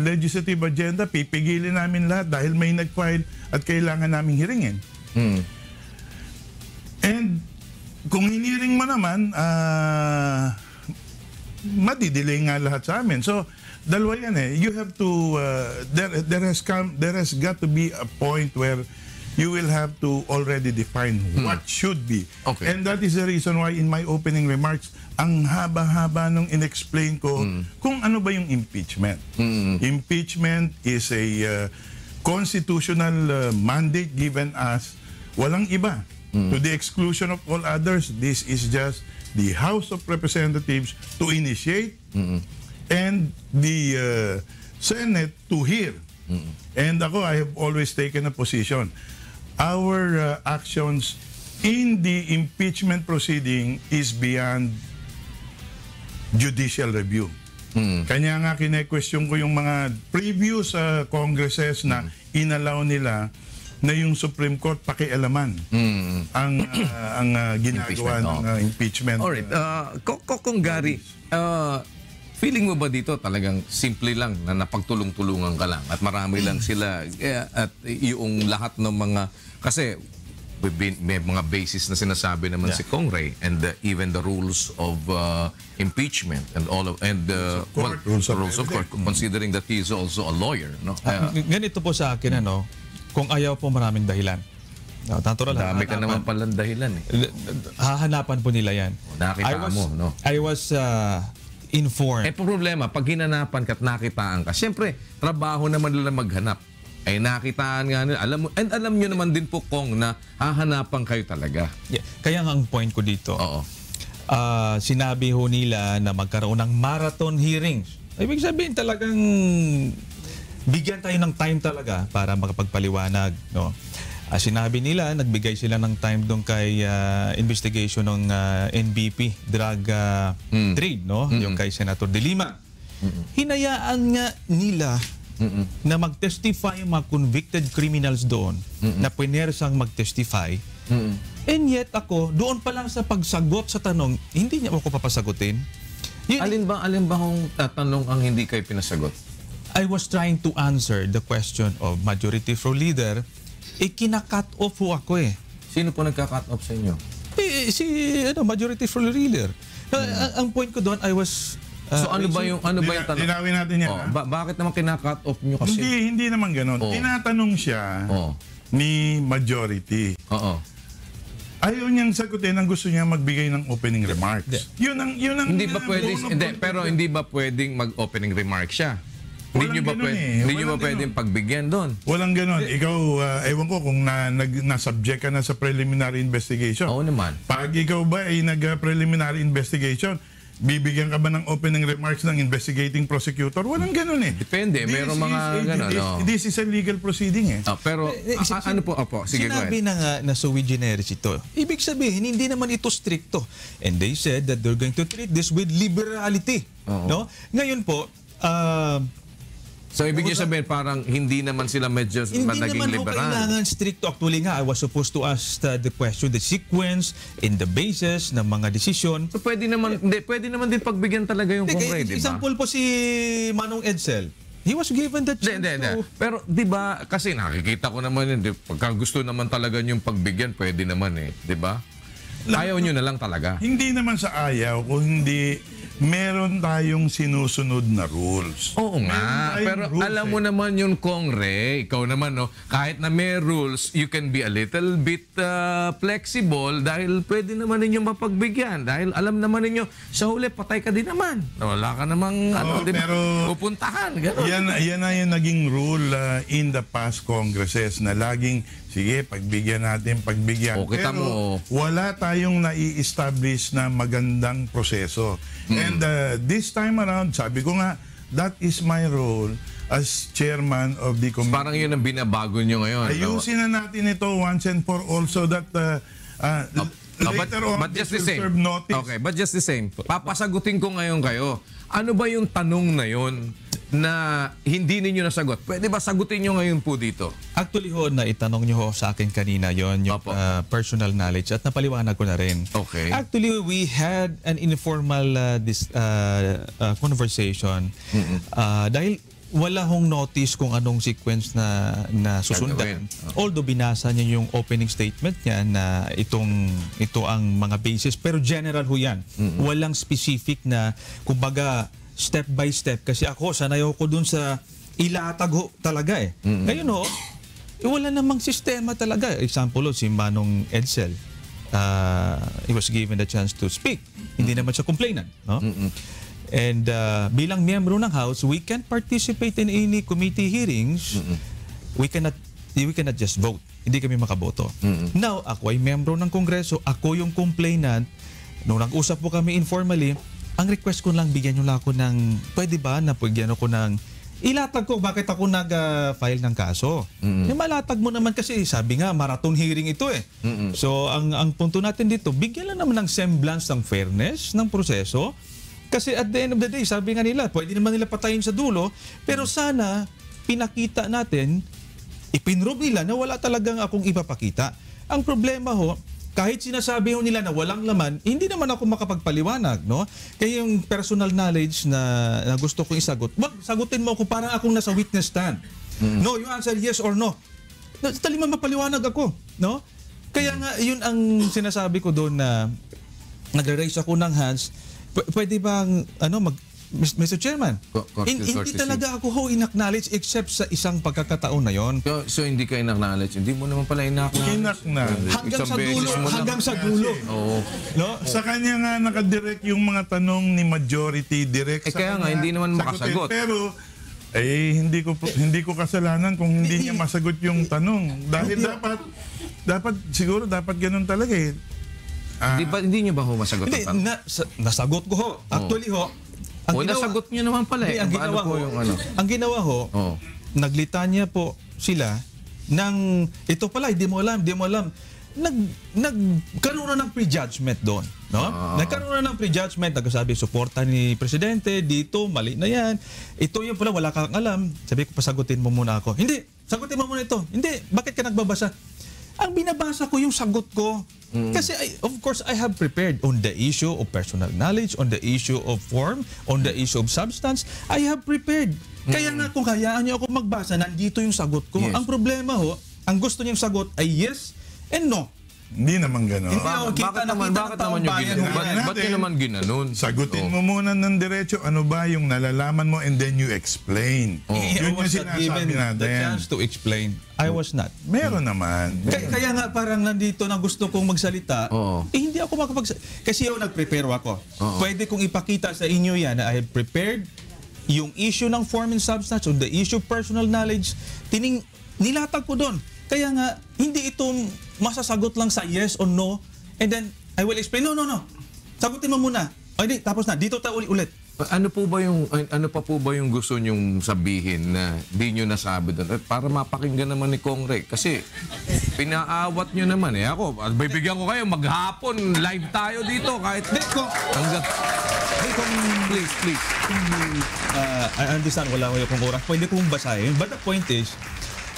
legislative agenda, pipigilin namin lahat dahil may nag-file at kailangan naming hiringin. And kung hiniring mo naman, madidelay nga lahat sa amin. So, dalawa yan You have to, there has got to be a point where you will have to already define what should be. Okay. And that is the reason why in my opening remarks, ang haba-haba nung inexplain ko kung ano ba yung impeachment. Impeachment is a constitutional mandate given us, walang iba. To the exclusion of all others, this is just the House of Representatives to initiate and the Senate to hear. And ako, I have always taken a position. Our actions in the impeachment proceeding is beyond judicial review. Kanya nga kine-question ko yung mga previous congresses na inalaw nila na yung Supreme Court pakialaman ang ginagawa ng impeachment. Alright. Kung Gary, feeling mo ba dito talagang simple lang na napagtulong-tulungan ka lang at marami lang sila at yung lahat ng mga kasi may mga basis na sinasabi naman si Congre and even the rules of impeachment and all of rules of court considering that he is also a lawyer, no? Ganito po sa akin, kung ayaw po maraming dahilan. Natural, dami ka naman palang dahilan eh. Hahanapan po nila yan. Nakita mo, no? I was informed. Problema, pag hinanapan ka at nakitaan ka, siyempre, trabaho naman nila maghanap. Ay nakitaan nga nila. Alam nyo naman din po, Kong, na hahanapan kayo talaga. Yeah. Kaya nga ang point ko dito, sinabi ho nila na magkaroon ng marathon hearings. Ibig sabihin talagang bigyan tayo ng time talaga para makapagpaliwanag. No? Sinabi nila, nagbigay sila ng time doon kay investigation ng NBP, drug trade, no? Yung kay Senator De Lima. Hinayaan nga nila na mag-testify yung mga convicted criminals doon na pinersang mag-testify. And yet ako, doon pa lang sa pagsagot sa tanong, hindi niya ako papasagutin. Alin ba kung tanong ang hindi kayo pinasagot? I was trying to answer the question of Majority Floor Leader. Kina-cut off ho ako eh. Sino po nagka-cut off sa inyo? Si Majority Floor Leader. Ang point ko doon, I was... so ano ba yung tanong? Linawin natin yan. Bakit naman kina-cut off nyo kasi? Hindi naman gano'n. Tinatanong siya ni Majority. Ayaw niyang sagutin ang gusto niya magbigay ng opening remarks. Yun ang hindi ba pwedeng mag-opening remarks siya? Hindi nyo ba pwedeng pagbigyan doon? Walang ganon. Ikaw, ewan ko kung na-subject ka na sa preliminary investigation. Oo naman. Pag ikaw ba ay nag-preliminary investigation, bibigyan ka ba ng opening remarks ng investigating prosecutor? Walang ganon eh. Depende. Meron mga ganon. This is a legal proceeding eh. Pero ano po? Sige, go ahead. Sinabi na nga na sui generis ito. Ibig sabihin, hindi naman ito stricto. And they said that they're going to treat this with liberality. No? Ngayon po, so, ibig niyo sabihin, parang hindi naman sila medyo naging liberal. Hindi naman kailangan stricto. Actually nga, I was supposed to ask the question, the sequence, and the basis ng mga desisyon. So, pwede naman din pagbigyan talaga yung Congre, di ba? Example po si Manong Edsel. He was given the chance to... Pero, di ba, kasi nakikita ko naman yun, pagka gusto naman talaga yung pagbigyan, pwede naman eh, di ba? Ayaw nyo na lang talaga. Hindi naman sa ayaw, kung hindi... Meron tayong sinusunod na rules. Oo nga, pero alam mo naman yung Congre, ikaw naman, no, kahit na may rules, you can be a little bit flexible dahil pwede naman ninyo mapagbigyan. Dahil alam naman ninyo, sa huli, patay ka din naman. Wala ka namang pupuntahan. Yan na yung naging rule in the past Congresses na laging, sige, pagbigyan natin, pagbigyan. Pero wala tayong nai-establish na magandang proseso. And this time around, sabi ko nga, that is my role as chairman of the committee. Parang yun ang binabago nyo ngayon. Ayusin na natin ito once and for all so that later on just this the will same. serve notice. Okay, but just the same. Papasagutin ko ngayon kayo. Ano ba yung tanong na yun na hindi ninyo nasagot? Pwede ba sagutin nyo ngayon po dito? Actually ho, na itanong nyo ho sa akin kanina yon yung personal knowledge at napaliwanag ko na rin. Okay. Actually, we had an informal conversation dahil wala hong notice kung anong sequence na susundan. Although binasa niya yung opening statement niya na ito ang mga basis, pero general ho yan. Walang specific na, kumbaga, step by step. Kasi ako, sanay ako dun sa ilatag ho talaga eh. Ngayon ho, wala namang sistema talaga. Example ho, si Manong Edsel, he was given the chance to speak. Hindi naman siya complainant. No? And bilang miyembro ng House, we can participate in any committee hearings. We cannot just vote. Hindi kami makaboto. Now, ako ay miyembro ng Kongreso. Ako yung complainant. Nung nag-usap po kami informally, ang request ko lang, bigyan nyo lang ako ng, pwede ba na bigyan ako ng, ilatag ko bakit ako nag-file ng kaso. Malatag mo naman kasi sabi nga marathon hearing ito eh. So ang punto natin dito, bigyan lang naman ng semblance ng fairness ng proseso. Kasi at the end of the day, sabi nga nila, pwede naman nila patayin sa dulo, pero sana pinakita natin, ipinrove nila na wala talagang akong ipapakita. Ang problema ho, kahit sinasabi ho nila na walang laman, hindi naman ako makapagpaliwanag, no? Kaya yung personal knowledge na gusto kong isagot, wag sagutin mo ako parang akong nasa witness stand. No, you answer yes or no. Tali man mapaliwanag ako, no? Kaya nga yun ang sinasabi ko doon na nagre-raise ako ng hands. Pwede bang Mr. Chairman, hindi talaga ako ho in-acknowledge except sa isang pagkakataon na yon. So hindi ka in-acknowledge. Hindi mo naman pala in-acknowledge. Hanggang sa dulo. Oo. No? Sa kanya nga nakadirect yung mga tanong ni majority direct sa Kaya kanya. nga, hindi naman makasagot. Pero hindi ko kasalanan kung hindi niya masagot yung tanong. Dahil dapat siguro dapat ganun talaga eh. Hindi niyo ba ho masagot ang tanong? Nasagot ko ho. Actually ho, nasagot niyo naman pala eh. Ang ginawa ho, naglitanya po sila ng, ito pala, hindi mo alam. Nagkaroon na ng prejudgment doon. No? Nagkaroon na ng prejudgment, nagsasabi, suporta ni Presidente, dito, mali na yan. Ito yung pala, wala kang alam. Sabi ko, pasagutin mo muna ako. Hindi, sagutin mo muna ito. Hindi, bakit ka nagbabasa? Ang binabasa ko yung sagot ko. Kasi of course, I have prepared on the issue of personal knowledge, on the issue of form, on the issue of substance. I have prepared. Kaya nga kung hayaan niyo ako magbasa, nandito yung sagot ko. Yes. Ang problema ho, ang gusto niyang sagot ay yes and no. Hindi naman gano'n. Bakit naman yung naman ginanon? Sagutin mo muna ng diretso ano ba yung nalalaman mo and then you explain. Yun yung sinasabi natin. The chance to explain. I was not. Meron naman. Kaya nga parang nandito na gusto kong magsalita, hindi ako makapagsalita. Kasi nag-prepare ako. Pwede kong ipakita sa inyo yan na I have prepared yung issue ng form and substance, on the issue of personal knowledge, nilatag ko doon. Kaya nga, hindi ito masasagot lang sa yes or no, and then I will explain. No. Sagutin mo muna. O hindi, tapos na. Dito tayo ulit. Ano pa po ba yung gusto nyong sabihin na di nyo nasabi doon? Para mapakinggan naman ni Kongre. Kasi pinaawat nyo naman eh. Ako, bibigyan ko kayo maghapon. Live tayo dito. Kahit hanggang... Please. I understand wala ko yung oras. Pwede kong basahin. But the point is,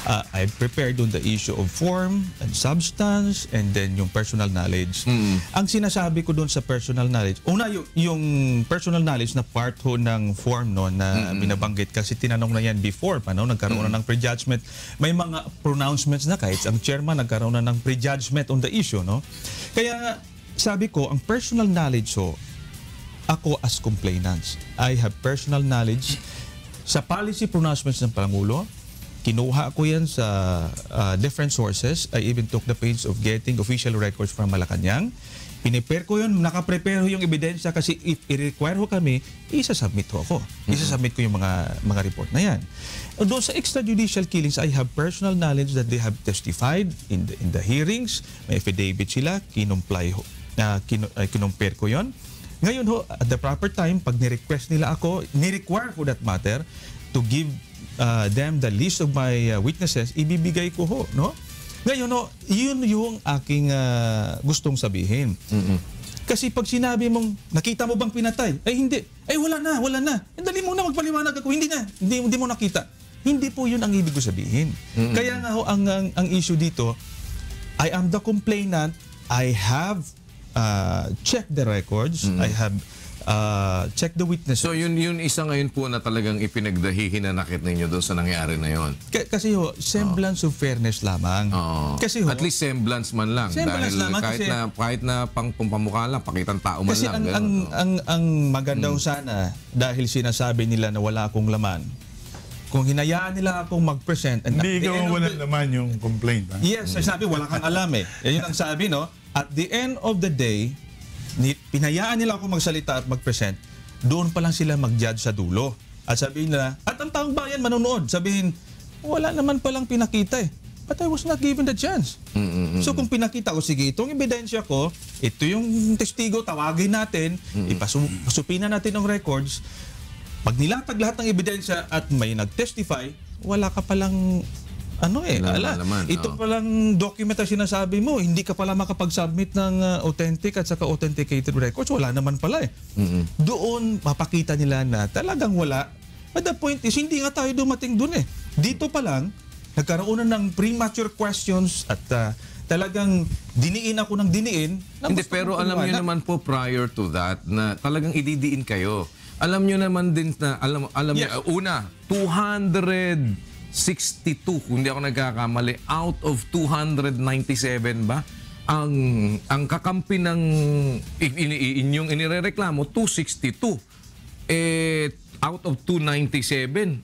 I prepared on the issue of form and substance and then yung personal knowledge. Ang sinasabi ko doon sa personal knowledge, una yung personal knowledge na part ho ng form no, na binabanggit kasi tinanong na yan before pa, no? Nagkaroon na ng prejudgment. May mga pronouncements na kahit ang chairman nagkaroon na ng prejudgment on the issue. No? Kaya sabi ko, ang personal knowledge ho, ako as complainants, I have personal knowledge sa policy pronouncements ng Pangulo. Kinuha ko yan sa different sources. I even took the pains of getting official records from Malacanang. Pinipare ko yun, nakaprepare yung ebidensya kasi if i-require ko kami, isa-submit ko ako. Isa-submit ko yung mga report na yan. Doon sa extrajudicial killings, I have personal knowledge that they have testified in the hearings. May affidavit sila, kinumpare ko yun. Ngayon ho, at the proper time, pag ni-request nila ako, ni-require for that matter, to give them the list of my witnesses, ibibigay ko ho, no? Ngayon, no, yun yung aking gustong sabihin. Kasi pag sinabi mong, nakita mo bang pinatay? Ay, hindi. Ay, wala na. Dali mo na magpaliwanag ako. Hindi mo nakita. Hindi po yun ang ibig ko sabihin. Kaya nga ho, ang issue dito, I am the complainant. I have checked the records. I have check the witnesses. So yun isa ngayon po na talagang ipinagdahihinanakit ninyo doon sa nangyari na yon. Kasi ho, semblance of fairness lamang. Kasi ho, at least semblance man lang. Semblance dahil lamang kahit na pamukha lang, pakitang tao man kasi lang. ang maganda ho sana, dahil sinasabi nila na wala akong laman, kung hinayaan nila akong mag-present... Hindi ikaw walang laman yung complaint. Ha? Yes, sabi, wala kang alam eh. Yun ang sabi, no? At the end of the day, pinayaan nila ako magsalita at mag-present, doon pa lang sila mag-judge sa dulo. At sabihin nila, at ang taong bayan manonood, sabihin, wala naman palang pinakita eh. but I was not given the chance. So kung pinakita ko, sige, itong ebidensya ko, ito yung testigo, tawagin natin, ipasupina natin ng records, pag nilatag lahat ng ebidensya at may nag-testify, wala ka palang ito palang document na sinasabi mo, hindi ka pala makapag-submit ng authentic at saka authenticated records, wala naman pala eh. Doon, mapakita nila na talagang wala. But the point is, hindi nga tayo dumating doon eh. Dito pa lang, nagkaroon na ng premature questions at talagang diniin ako ng diniin. Hindi, pero alam niyo naman po prior to that na talagang ididiin kayo. Alam niyo naman din na, alam niyo, una, 262, kung hindi ako nagkakamali, out of 297 ba? Ang kakampi ng inyong inirereklamo, 262. Out of 297,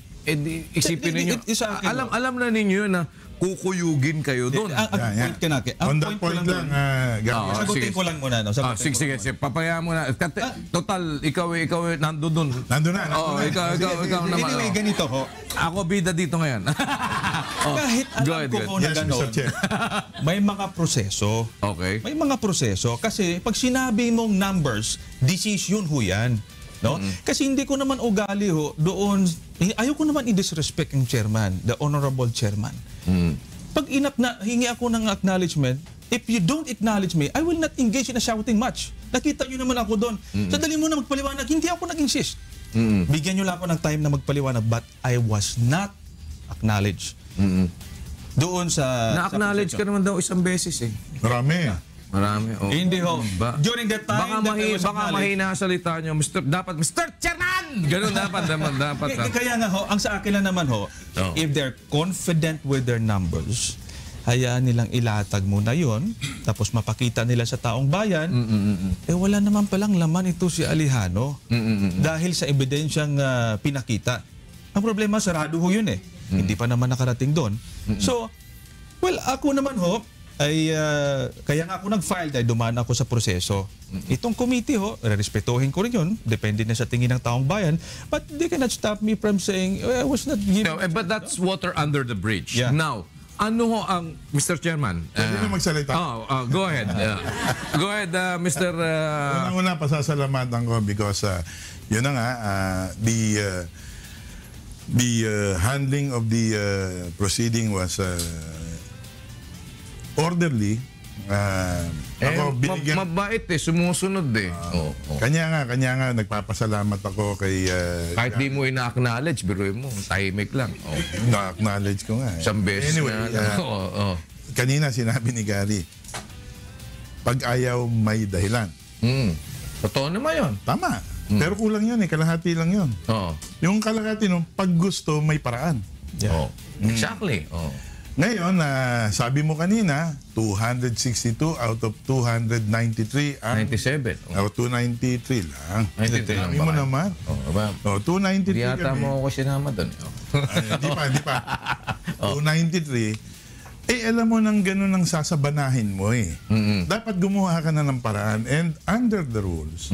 isipin niyo, alam na ninyo na kukuyugin kayo doon. On that point lang, sagutin ko lang muna. Sige, papaya mo na. Total, ikaw nando doon. Nando na. Ikaw naman. Anyway, ganito ho. Ako bida dito ngayon. Kahit alam ko na gano'n, may mga proseso. Okay. May mga proseso. Kasi pag sinabi mong numbers, decision ho yan. No? Kasi hindi ko naman ugali ho doon, ayaw ko naman i-disrespect yung chairman, the honorable chairman. Pag hingi ako ng acknowledgement, if you don't acknowledge me, I will not engage in a shouting match. Nakita nyo naman ako doon. Sadali mo na magpaliwanag, hindi ako nag-insist. Bigyan nyo lang ako ng time na magpaliwanag, but I was not acknowledged. Doon sa... Na-acknowledge ka naman daw isang beses eh. Marami. Oh. Hindi ho. During that time, baka mahina salita nyo, dapat Mr. Chairman! Ganun dapat. Kaya nga ho, ang sa akin lang naman ho, if they're confident with their numbers, hayaan nilang ilatag muna yon, tapos mapakita nila sa taong bayan, wala naman palang laman ito si Alejano dahil sa ebidensyang pinakita. Ang problema, sarado ho yun eh. Hindi pa naman nakarating doon. So, well, ako naman ho, ay kaya nga ako nag-file dahil dumaan ako sa proseso. Itong committee ho, respetuhin ko rin yun, depende na sa tingin ng taong bayan, but they cannot stop me from saying, I was not given... No, but that's water under the bridge. Yeah. Now, ano ho ang, Mr. Chairman? Pwede na magsalita. Go ahead. Go ahead, Mr. Unang-una, pasasalamatan ko because yun na nga, the handling of the proceeding was orderly. Ako binigyan... Mabait eh, sumusunod eh. Kanya nga, nagpapasalamat ako kay... Kahit di mo ina-acknowledge, biruin mo, tahimik lang. Na-acknowledge ko nga. Isang beses anyway, na. Kanina sinabi ni Gary, pag ayaw may dahilan. Totoo naman yun. Tama. Pero kulang yun eh, kalahati lang yun. Yung kalahati nung pag gusto, may paraan. Exactly. Ngayon, sabi mo kanina, 262 out of 293 97. 293 lang. 93 lang Sabi mo ba? naman. 293 Di yata kami. mo ako sinama doon. Hindi pa. 293. Alam mo nang gano'n ang sasabanahin mo eh. Dapat gumawa ka na ng paraan. And under the rules,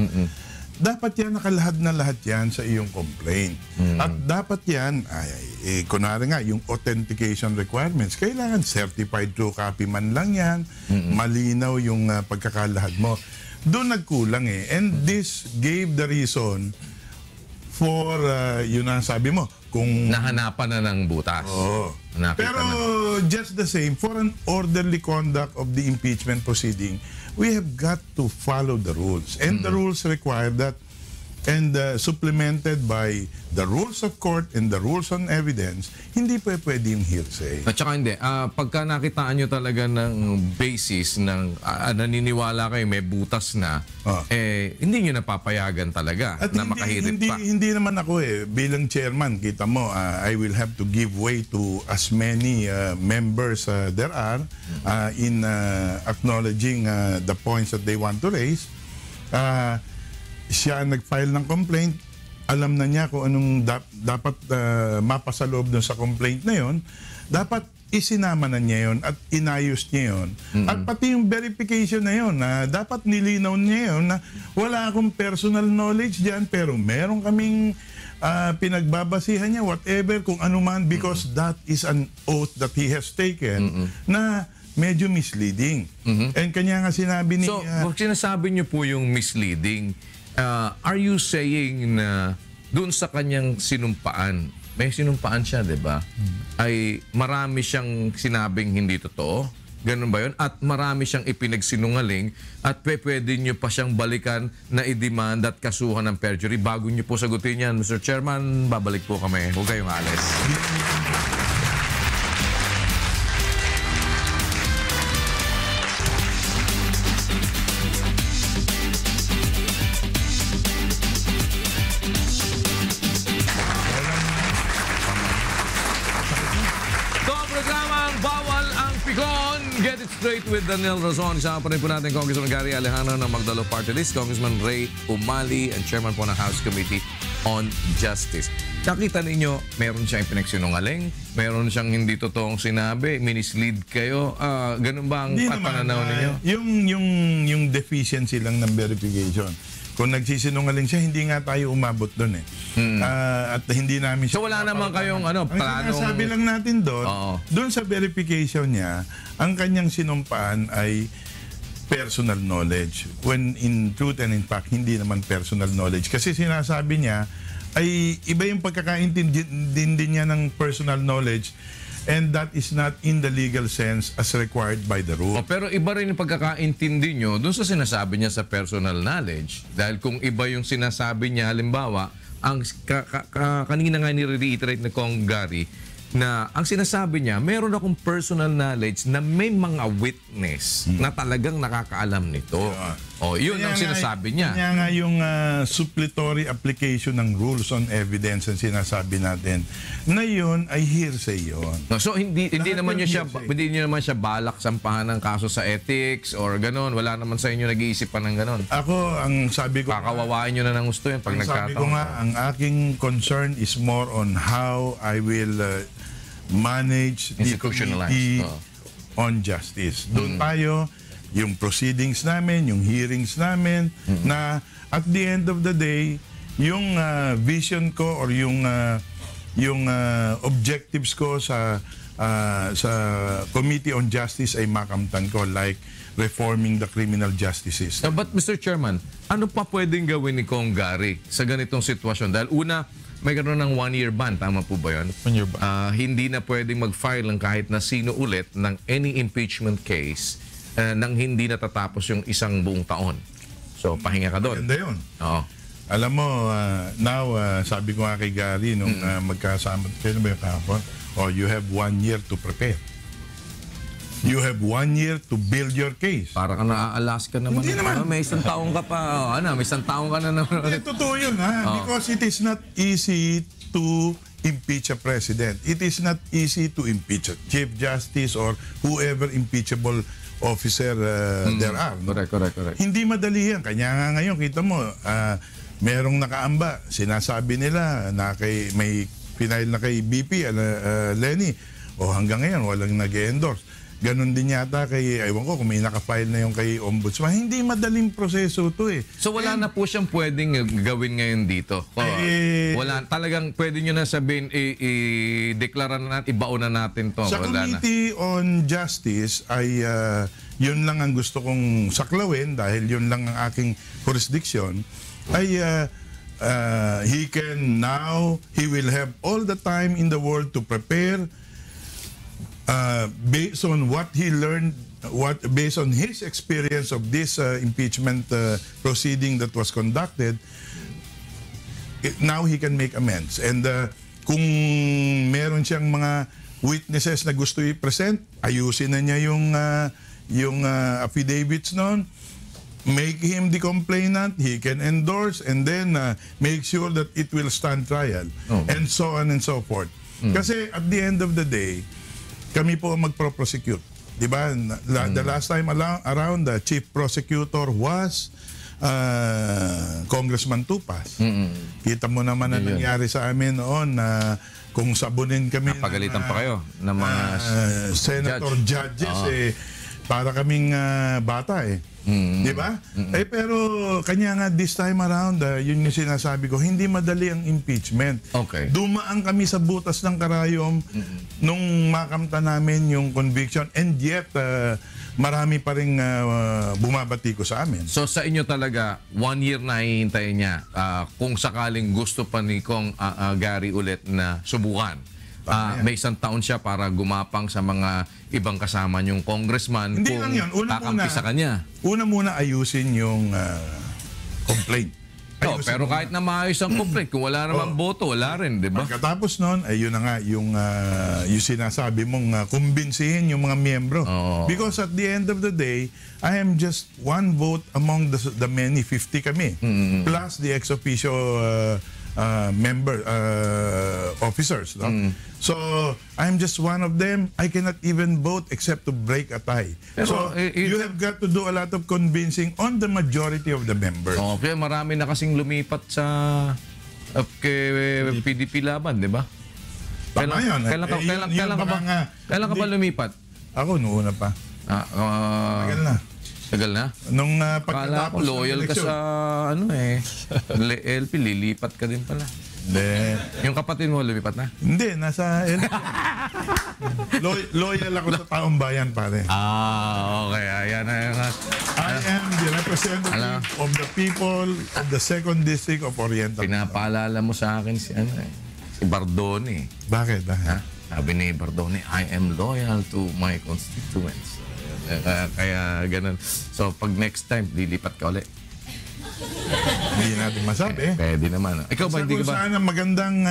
dapat yan, nakalahad na lahat yan sa iyong complaint. At dapat yan, kunwari nga, yung authentication requirements, kailangan certified true copy man lang yan, malinaw yung pagkakalahad mo. Doon nagkulang eh. And this gave the reason for, yun ang sabi mo, kung... Nahanapan na ng butas. Pero just the same, for an orderly conduct of the impeachment proceeding, we have got to follow the rules. And the rules require that, and supplemented by the rules of court and the rules on evidence, hindi pa pwede yung hearsay. At saka hindi, pagka nakitaan nyo talaga ng basis ng naniniwala kayo may butas na, hindi nyo napapayagan talaga At na makahirit pa. Hindi naman ako bilang chairman, kita mo, I will have to give way to as many members there are in acknowledging the points that they want to raise. Siya nag-file ng complaint, alam na niya kung anong dapat mapasa loob doon sa complaint na yon, dapat isinama na niya yon at inayos niya yon. At pati yung verification na yon, dapat nilinaw niya yon na wala akong personal knowledge diyan, pero meron kaming pinagbabasihan niya, whatever, kung ano man, because that is an oath that he has taken na medyo misleading. And kanya nga sinabi ni... So, kung sinasabi niyo po yung misleading, are you saying na doon sa kanyang sinumpaan, may sinumpaan siya, di ba? Ay marami siyang sinabing hindi totoo? Ganun ba yun? At marami siyang ipinagsinungaling at pwede nyo pa siyang balikan na i-demand at kasuhan ng perjury. Bago nyo po sagutin yan, Mr. Chairman, babalik po kami. Huwag kayong alis. Get it straight with Daniel Razon. Isama pa rin po natin Congressman Gary Alejano ng Magdalo Party List, Congressman Ray Umali, and Chairman po ng House Committee on Justice. Nakita ninyo, meron siyang pinagsinungaling, meron siyang hindi totoong sinabi, minislead kayo. Ganun ba ang pananaw ninyo? Yung deficiency lang ng verification. Kung nagsisinungaling siya, hindi nga tayo umabot doon eh. At hindi namin siya... So wala naman kayong planong... Ang sabi lang natin doon sa verification niya, ang kanyang sinumpaan ay personal knowledge. When in truth and in fact, hindi naman personal knowledge. Kasi sinasabi niya, ay iba yung pagkakaintindi niya ng personal knowledge, and that is not in the legal sense as required by the rule. Pero iba rin yung pagkakaintindi nyo dun sa sinasabi niya sa personal knowledge. Dahil kung iba yung sinasabi niya, halimbawa, ang kanina nga ni-reiterate na Kong Gary, na ang sinasabi niya, meron akong personal knowledge na may mga witness na talagang nakakaalam nito. Yun ang sinasabi niya. Kanya nga yung suppletory application ng rules on evidence ang sinasabi natin na yun ay hearsay yun. So hindi naman niyo siya balak sampahan ng kaso sa ethics or ganon. Wala naman sa inyo nag-iisip pa ng ganon. Ako, ang sabi ko... Kakawawain niyo na ng gusto yun pag nagkataon. Sabi ko nga, ang aking concern is more on how I will manage the Committee on Justice. Doon tayo, yung proceedings namin, yung hearings namin, na at the end of the day, yung vision ko or yung objectives ko sa Committee on Justice ay makamtan ko, like reforming the criminal justice system. But Mr. Chairman, ano pa pwedeng gawin ni Kong Gary sa ganitong sitwasyon? Dahil una, may gano'n ng 1-year ban. Tama po ba yun? 1-year ban. Hindi na pwedeng mag-file ng kahit na sino ulit ng any impeachment case nang hindi natatapos yung isang buong taon. So, pahinga ka doon. Ganda yun. Oo. Alam mo, now, sabi ko nga kay Gary nung magkasama, kaya ba yung kahapon? You have 1 year to prepare. You have 1 year to build your case. Para ka na-aalas ka naman. Hindi naman. May isang taong ka pa. May isang taong ka na naman. Totoo yun, ha? Because it is not easy to impeach a president. It is not easy to impeach a chief justice or whoever impeachable officer there are. No? Correct. Hindi madali yan. Kanya nga ngayon, kita mo, merong nakaamba. Sinasabi nila na may final na kay BP, Lenny, hanggang ngayon, walang nag-endorse. Ganon din yata kay, ewan ko kung may nakafile na yung kay Ombudsman. Hindi madaling proseso to eh. So wala na po siyang pwedeng gawin ngayon dito? Wala. Talagang pwede nyo na sabihin, i-deklara na natin, ibaon na natin to. Sa wala Committee on Justice ay yun lang ang gusto kong saklawin dahil yun lang ang aking jurisdiction ay he will have all the time in the world to prepare based on what he learned, based on his experience of this impeachment proceeding that was conducted, now he can make amends. And kung meron siyang mga witnesses na gusto i-present, ayusin na niya yung affidavits noon, make him the complainant, he can endorse, and then make sure that it will stand trial, and so on and so forth. Kasi at the end of the day, kami po magpro-prosecute. Diba? The last time around, the chief prosecutor was Congressman Tupas. Kita mo naman na nangyari sa amin noon na kung sabunin kami napagalitan pa kayo ng mga senator judges para kaming bata eh. Di ba? Eh pero kanya nga this time around, yun yung sinasabi ko, hindi madali ang impeachment. Okay. Dumaan kami sa butas ng karayom nung makamta namin yung conviction, and yet marami pa rin bumabati ko sa amin. So sa inyo talaga, 1 year na hihintay niya kung sakaling gusto pa ni Kong Gary ulit na subukan. May isang taon siya para gumapang sa mga ibang kasama niyong congressman. Hindi kung lang yun. kakampi sa kanya. Una muna ayusin yung complaint. No, pero kahit na maayos ang complaint, kung wala namang boto, wala rin, di ba? Pagkatapos nun, ay yun na nga, yung sinasabi mong kumbinsihin yung mga miyembro. Because at the end of the day, I am just one vote among the many, 50 kami. Plus the ex officio member officers. No? So, I'm just one of them. I cannot even vote except to break a tie. Pero, so, you have got to do a lot of convincing on the majority of the members. Okay, marami na kasing lumipat sa kay PDP laban, di ba? Tama yun. Kailan ka ba lumipat? Ako, noon na pa. Tagal na. Tagal na? Nung Kala pagkatapos ko loyal ka sa LP, lilipat ka din pala. Hindi. Yung kapatid mo lumipat na? Hindi, nasa LP. Loyal ako sa taong bayan, pare. Okay. Ayan. I am the representative of the people of the 2nd District of Oriental. Pinapaalala mo sa akin si Bardoni. Bakit? Sabi ni Bardoni, I am loyal to my constituents. Kaya ganun. So, pag next time, lilipat ka ulit. Hindi natin masabi. Pwede naman. Ikaw ba, hindi ka ba? Sana magandang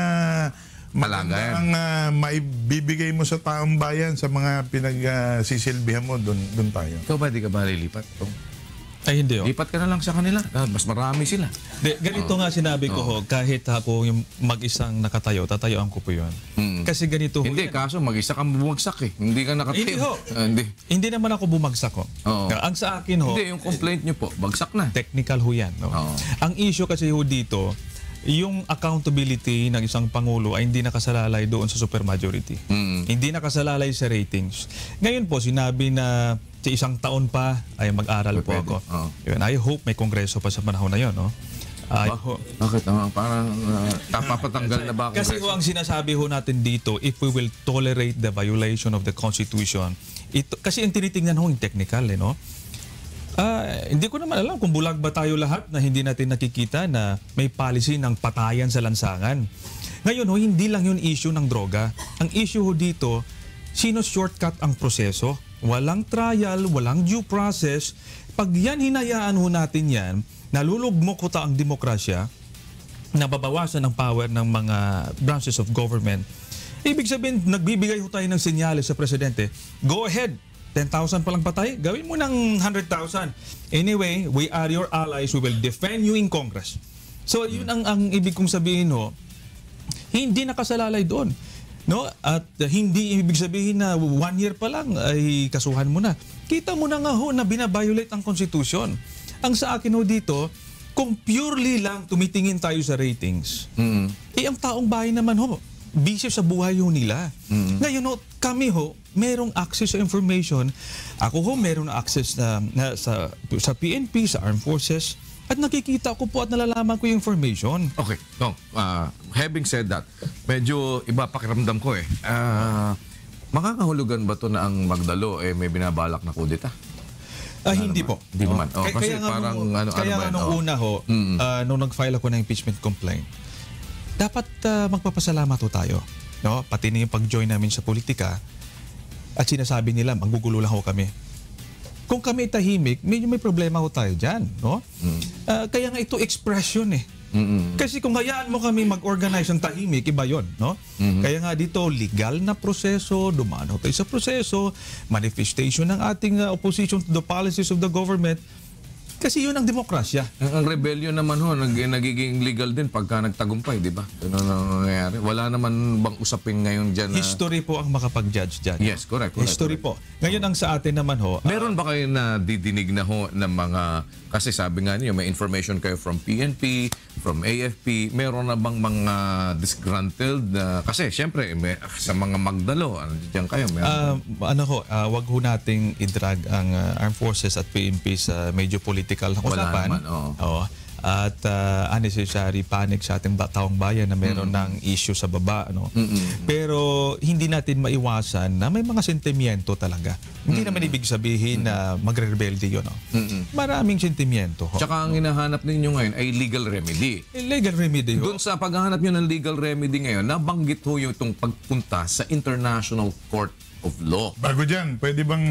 maibibigay mo sa taong bayan sa mga pinagsisilbihan mo, doon tayo. Ikaw ba, hindi ka ba lilipat? Ay, hindi. Lipat ka na lang sa kanila. Mas marami sila. Ganito nga sinabi ko ho, kahit ako yung mag-isang nakatayo, tatayuan ko po yun. Kasi ganito ho. Hindi, kaso mag-isa kang bumagsak eh. Hindi ka nakatayo. Hindi ho. Hindi naman ako bumagsak ho. Ang sa akin ho, hindi, yung complaint nyo po, bagsak na. technical ho yan. No? Ang issue kasi ho dito, yung accountability ng isang Pangulo ay hindi nakasalalay doon sa supermajority. Hindi nakasalalay sa ratings. Ngayon po, sinabi na sa isang taon pa ay mag-aral po ako. Yun, I hope may kongreso pa sa panahon na yun. No? Bakit? Parang papatanggal na ba ako? Kasi ho, ang sinasabi ho natin dito, if we will tolerate the violation of the Constitution, kasi ang tinitingnan ho yung technical, no? Hindi ko naman alam kung bulag ba tayo lahat na hindi natin nakikita na may policy ng patayan sa lansangan. Ngayon ho, hindi lang yun issue ng droga. Ang issue ho dito, sino shortcut ang proseso? Walang trial, walang due process. Pag yan hinayaan ho natin yan, nalulugmok ho ang demokrasya, nababawasan ang power ng mga branches of government. Ibig sabihin, nagbibigay ho tayo ng senyales sa presidente. Go ahead, 10,000 pa lang patay, gawin mo ng 100,000. Anyway, we are your allies, we will defend you in Congress. So yun ang ibig kong sabihin ho, hindi nakasalalay doon. No? At hindi ibig sabihin na 1 year pa lang ay kasuhan mo na. Kita mo na nga ho na binabiolate ang Constitution. Ang sa akin ho dito, kung purely lang tumitingin tayo sa ratings, ang taong bayan naman ho, busy sa buhay ho nila. Ngayon ho, kami ho, merong access sa information. Ako ho, merong access sa PNP, sa Armed Forces, at nakikita ko po at nalalaman ko yung information. Okay. No, having said that, medyo iba pakiramdam ko eh. Makakahulugan ba to na ang Magdalo may binabalak na kudeta? Hindi po. Hindi naman. Kasi parang nung una ho, nung nag-file ako ng impeachment complaint, dapat magpapasalamat ho tayo. No? Pati na yung pag-join namin sa politika at sinasabi nila, maggugulo lang ho kami. Kung kami tahimik, medyo may problema ho tayo dyan. No? Kaya nga ito expression eh. Kasi kung hayaan mo kami mag-organize ng tahimik, iba yun. No? Kaya nga dito, legal na proseso, dumaan ho tayo sa proseso, manifestation ng ating opposition to the policies of the government. Kasi yun ang demokrasya. Ang rebellion naman nagiging legal din pagka nagtagumpay, di ba? Ano nangyayari? Wala naman bang usapin ngayon dyan na... History po ang makapag-judge dyan. Yes, correct. History po. Ngayon ang sa atin naman Meron ba kayo na didinig na ng mga... Kasi sabi nga niyo, may information kayo from PNP, from AFP. Meron na bang mga disgruntled? Kasi syempre, sa mga Magdalo, diyan kayo. Wag ho nating i-drag ang armed forces at PNP sa medyo political na usapan. Wala naman, oo. Oo. At unnecessary panic sa ating taong bayan na meron ng issue sa baba. Pero hindi natin maiwasan na may mga sentimiento talaga. Hindi naman ibig sabihin na magre-rebelde yun. Maraming sentimiento. Tsaka ang hinahanap ninyo ngayon ay legal remedy. Legal remedy. Doon sa paghahanap nyo ng legal remedy ngayon, nabanggit ho yung itong pagpunta sa International Court of Law. Bago dyan, pwede bang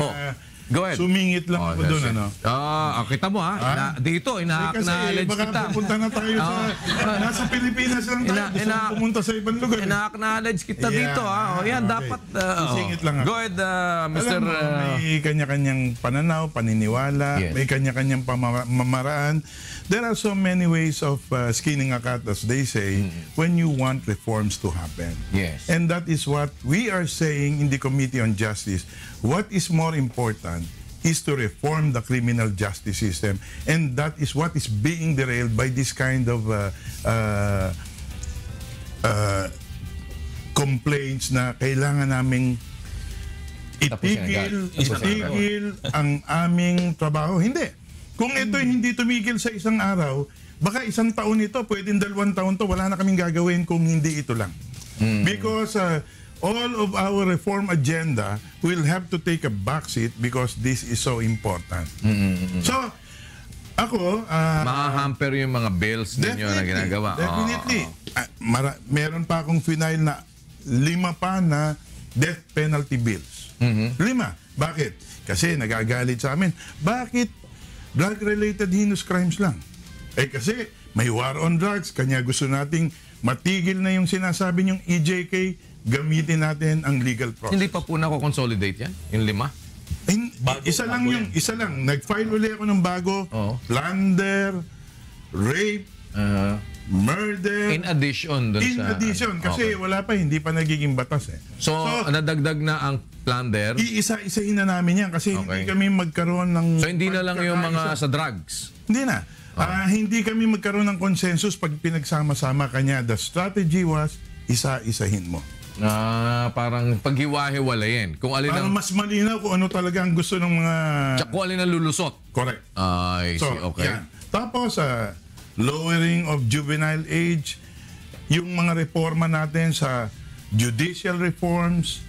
Go ahead. sumingit lang ako doon, ano? Kita mo dito, ina-acknowledge baka kita. pupunta na tayo sa... Nasa Pilipinas lang tayo. Gusto mo pumunta sa ibang lugar. Ina-acknowledge kita dito, Yan, okay. dapat... Singit lang ako. Go ahead, Mr. Alam mo, may kanya-kanyang pananaw, paniniwala, Yes. may kanya-kanyang pamamaraan. There are so many ways of skinning a cat, as they say, when you want reforms to happen. Yes. And that is what we are saying in the Committee on Justice. What is more important is to reform the criminal justice system. And that is what is being derailed by this kind of complaints na kailangan naming itigil ang aming trabaho. Hindi. Kung ito hindi tumigil sa isang araw, baka isang taon ito, pwedeng 2 taon to, wala na kaming gagawin kung hindi ito lang. Because all of our reform agenda will have to take a backseat because this is so important. So, ako... Makahamper yung mga bills ninyo na ginagawa. Definitely. Meron pa akong final na 5 pa na death penalty bills. 5. Bakit? Kasi nagagalit sa amin. Bakit drug-related heinous crimes lang? Kasi may war on drugs, kanya gusto nating matigil na yung sinasabi niyong EJK, gamitin natin ang legal process. Hindi pa po nako-consolidate yan? Yung 5? Isa lang. Nag-file ulit ako ng bago. Plunder, rape, murder. In addition dun sa... Kasi wala pa, hindi pa nagiging batas eh. So nadagdag na ang plunder. Iisa-isahin na namin yan kasi hindi kami magkaroon ng... So hindi na lang yung mga sa drugs? Hindi na. Hindi kami magkaroon ng consensus pag pinagsama-sama kanya. The strategy was isa-isahin mo. Parang paghiwa-hiwalayin. Kung alin Parang mas malinaw kung ano talaga ang gusto ng mga... Kung alin ang lulusot. Correct. I see. Okay. Yan. Tapos, lowering of juvenile age, yung mga reforma natin sa judicial reforms,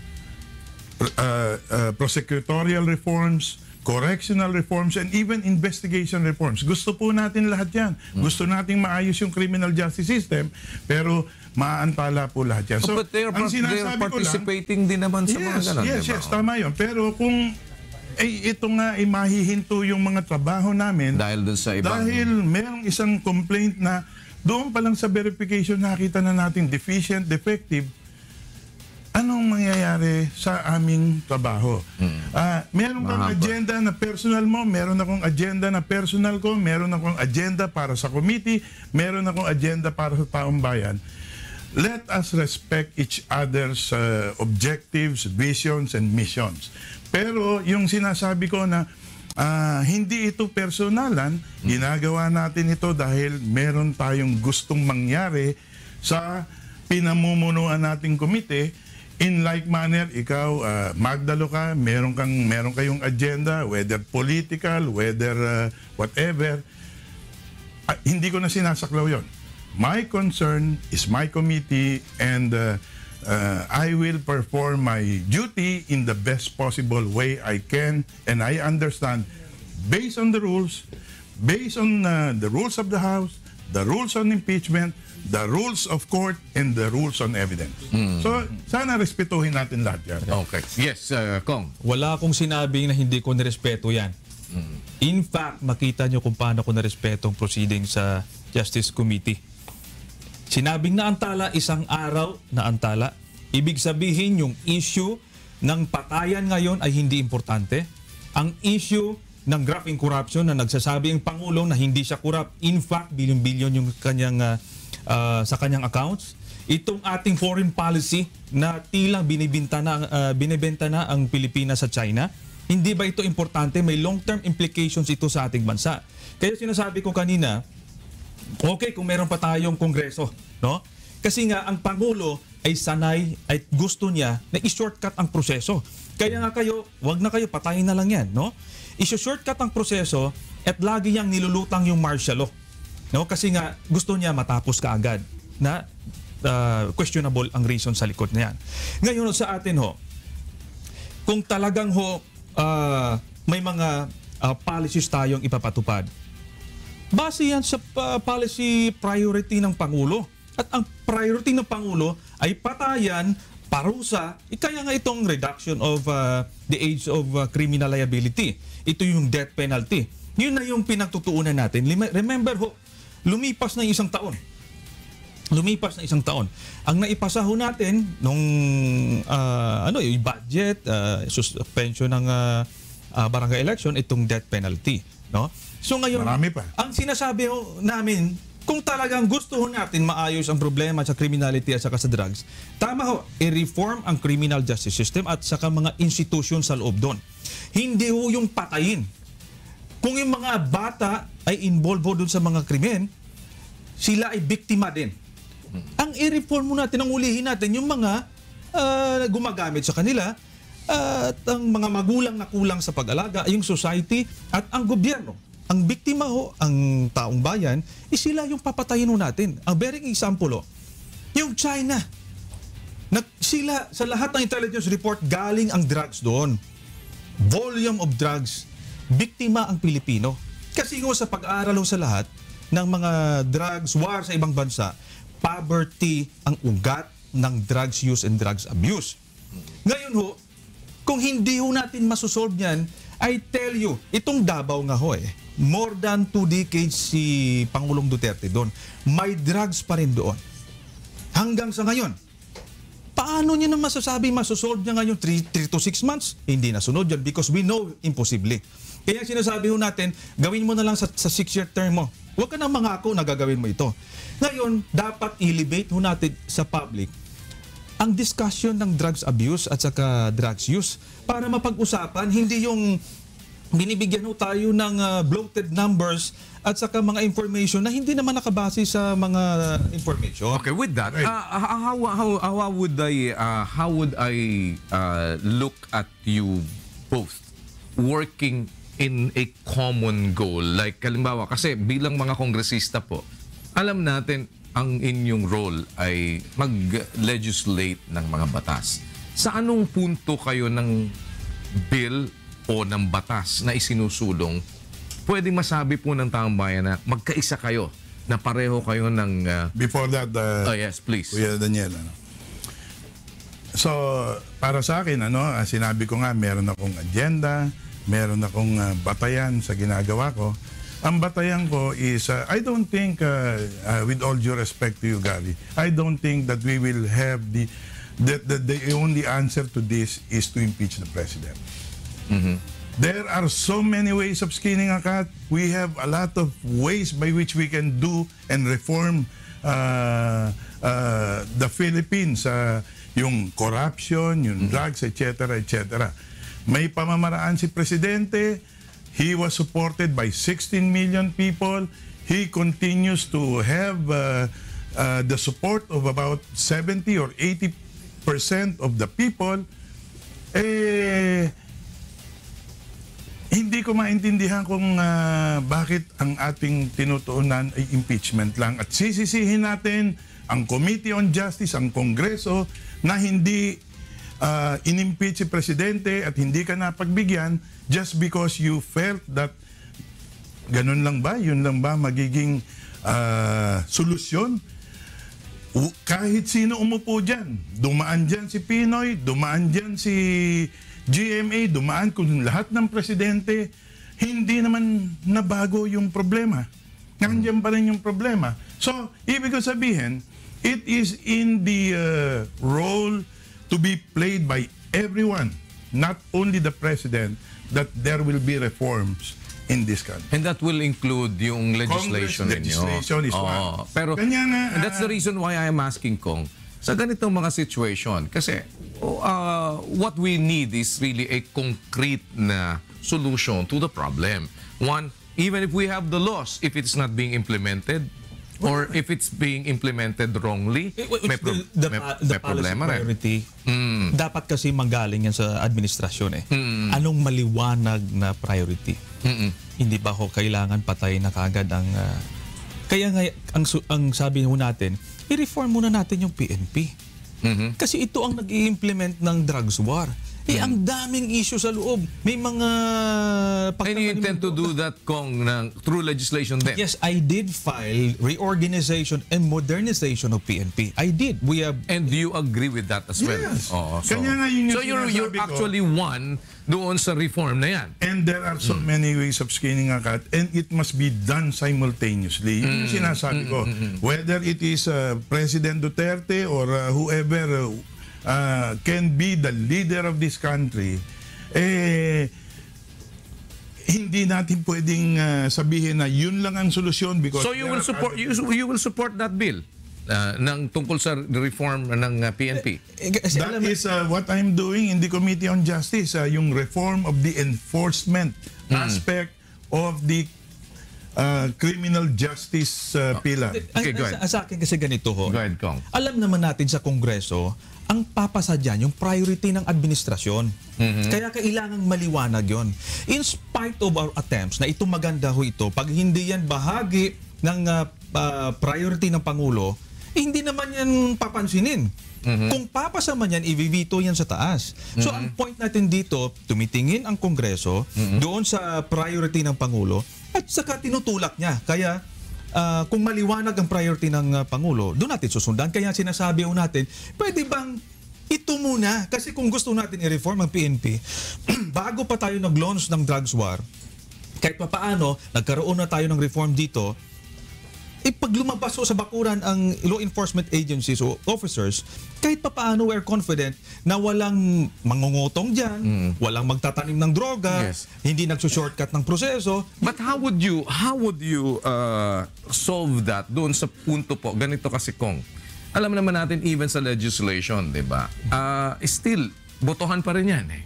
prosecutorial reforms, correctional reforms, and even investigation reforms. Gusto po natin lahat yan. Gusto nating maayos yung criminal justice system, pero maantala po lahat yan. So, but they're participating din naman sa mga ganun. Yes, tama yun. Pero kung ito nga mahihinto yung mga trabaho namin dahil dun sa ibang... Dahil merong isang complaint na doon pa lang sa verification nakita na natin deficient, defective, anong mangyayari sa aming trabaho? Meron kang agenda na personal mo, meron akong agenda na personal ko, meron akong agenda para sa committee, meron akong agenda para sa taong bayan. Let us respect each other's objectives, visions, and missions. Pero yung sinasabi ko na hindi ito personalan, ginagawa natin ito dahil meron tayong gustong mangyari sa pinamumunuan nating komite. In like manner, ikaw, Magdalo ka, meron kayong agenda, whether political, whether whatever. Hindi ko na sinasaklaw yon. My concern is my committee and I will perform my duty in the best possible way I can, and I understand, based on the rules, based on the rules of the House, the rules on impeachment, the rules of court, and the rules on evidence. So, sana respetuhin natin lahat yan. Okay. Yes, Kong. Wala akong sinabing na hindi ko nirespeto yan. In fact, makita nyo kung paano ko nirespeto ang proceeding sa Justice Committee. Sinabing naantala, isang araw na antala. Ibig sabihin, yung issue ng patayan ngayon ay hindi importante. Ang issue ng graphing corruption na nagsasabi ang Pangulo na hindi siya corrupt. In fact, bilyon-bilyon yung kanyang sa kanyang accounts. Itong ating foreign policy na tila binibenta na ang Pilipinas sa China. Hindi ba ito importante? May long-term implications ito sa ating bansa. Kaya sinasabi ko kanina, okay kung meron pa tayong kongreso, no? Kasi nga ang Pangulo ay sanay, ay gusto niya na i-shortcut ang proseso. Kaya nga kayo, wag na kayo, patayin na lang yan, no? I-shortcut ang proseso at lagi niyang nilulutang yung martial law. No? Kasi nga gusto niya matapos kaagad na questionable ang reason sa likod na yan. Ngayon sa atin ho, kung talagang ho may mga policies tayong ipapatupad, base yan sa policy priority ng Pangulo. At ang priority ng Pangulo ay patayan, parusa, kaya nga itong reduction of the age of criminal liability. Ito yung death penalty. Yun na yung pinagtutuunan natin. Remember ho, lumipas na isang taon. Ang naipasa ho natin nung yung budget, suspension ng barangay election, itong death penalty, no? So ngayon, marami pa. Ang sinasabi ho namin, kung talagang gusto ho natin maayos ang problema sa criminality at saka sa drugs, tama ho, i-reform ang criminal justice system at saka mga institution sa loob doon. Hindi ho yung patayin. Kung yung mga bata ay involved ho doon sa mga krimen, sila ay biktima din. Ang i-reform mo natin, ang ulihin natin, yung mga gumagamit sa kanila at ang mga magulang na kulang sa pag-alaga, yung society at ang gobyerno. Ang biktima ho, ang taong bayan, sila yung papatayin ho natin. Ang very example ho, yung China. Sila, sa lahat ng intelligence report, galing ang drugs doon. Volume of drugs. Biktima ang Pilipino. Kasi ho sa pag-aaral ho sa lahat ng mga drugs war sa ibang bansa, poverty ang ugat ng drugs use and drugs abuse. Ngayon ho, kung hindi ho natin masosolve yan, I tell you, itong Davao nga ho more than 2 decades si Pangulong Duterte doon. May drugs pa rin doon. Hanggang sa ngayon. Paano niya na masasabi masosolve niya ngayon 3 to 6 months? Hindi nasunod yan because we know imposible. Kaya sinasabi ho natin, gawin mo na lang sa 6-year term mo. Huwag ka nang mangako na gagawin mo ito. Ngayon, dapat elevate ho natin sa public ang discussion ng drugs abuse at saka drugs use para mapag-usapan, hindi yung binibigyan ho tayo ng bloated numbers at saka mga information na hindi naman nakabase sa mga information. Okay, with that, how would I look at you both working in a common goal? Like, halimbawa, kasi bilang mga kongresista po, alam natin ang inyong role ay mag-legislate ng mga batas. Sa anong punto kayo ng bill o ng batas na isinusulong, pwedeng masabi po ng taong bayan na magkaisa kayo, na pareho kayo ng... Before that, yes, please. Kuya Daniel, So, para sa akin, sinabi ko nga, meron akong agenda, meron akong batayan sa ginagawa ko. Ang batayan ko is, I don't think, with all due respect to you, Gary, I don't think that we will have the only answer to this is to impeach the president. Mm-hmm. There are so many ways of skinning a cat. We have a lot of ways by which we can do and reform the Philippines. Yung corruption, yung drugs, etc., etc. May pamamaraan si Presidente. He was supported by 16 million people. He continues to have the support of about 70 or 80% of the people. Hindi ko maintindihan kung bakit ang ating tinutuunan ay impeachment lang. At sisisihin natin ang Committee on Justice, ang Kongreso, na hindi in-impeach si Presidente at hindi ka napagbigyan just because you felt that ganun lang ba, yun lang ba magiging solusyon? Kahit sino umupo dyan, dumaan dyan si Pinoy, dumaan dyan si GMA, dumaan kung lahat ng presidente, hindi naman nabago yung problema. Nandiyan pa rin yung problema. So, ibig ko sabihin, it is in the role to be played by everyone not only the president, that there will be reforms in this country. And that will include yung legislation Congress ninyo. legislation is Oo. one. Pero Kanya nga, and that's the reason why I am asking Kong, sa ganitong mga situation, kasi what we need is really a concrete na solution to the problem. One, even if we have the laws, if it's not being implemented, or if it's being implemented wrongly, may the policy problema rin. priority, dapat kasi manggaling yan sa administrasyon eh. Anong maliwanag na priority? Hindi ba ho kailangan patay na kagad ang... kaya nga, ang sabi ho natin, i-reform muna natin yung PNP. Kasi ito ang nag-i-implement ng drugs war. Ang daming issue sa loob. May mga... And you intend to do that, Kong, through legislation then? Yes, I did file reorganization and modernization of PNP. I did. We have... And do you agree with that as well? Yes. Oo, Kanya nga yun yung so you're sinasabi ko. actually one doon sa reform na yan. And there are so many ways of skinning a cat, and it must be done simultaneously. Yun yung sinasabi ko. Whether it is President Duterte or whoever can be the leader of this country, hindi natin pwedeng sabihin na yun lang ang solusyon because So you will support you will support that bill ng tungkol sa reform ng PNP. That is what I'm doing in the Committee on Justice, yung reform of the enforcement aspect of the criminal justice pillar. Okay, go ahead. Sa akin kasi ganito ho. Go ahead, Kong. Alam naman natin sa Kongreso, ang papasa dyan, yung priority ng administrasyon. Kaya kailangang maliwanag yon. In spite of our attempts na ito maganda ho ito, pag hindi yan bahagi ng priority ng Pangulo, hindi naman yan papansinin. Kung papasa man yan, i-veto yan sa taas. So ang point natin dito, tumitingin ang Kongreso doon sa priority ng Pangulo at saka tinutulak niya. Kaya kung maliwanag ang priority ng Pangulo, doon natin susundan. Kaya sinasabi ho natin, pwede bang ito muna? Kasi kung gusto natin i-reform ang PNP, bago pa tayo nag-launch ng drugs war, kahit pa paano, nagkaroon na tayo ng reform dito, pag lumabas sa bakuran ang law enforcement agencies o officers, kahit pa paano we're confident na walang mangungutong dyan, walang magtatanim ng droga, Yes. hindi nagsushortcut ng proseso. But how would you solve that doon sa punto po? Ganito kasi, Kong. Alam naman natin even sa legislation, 'di ba? Still botohan pa rin 'yan eh.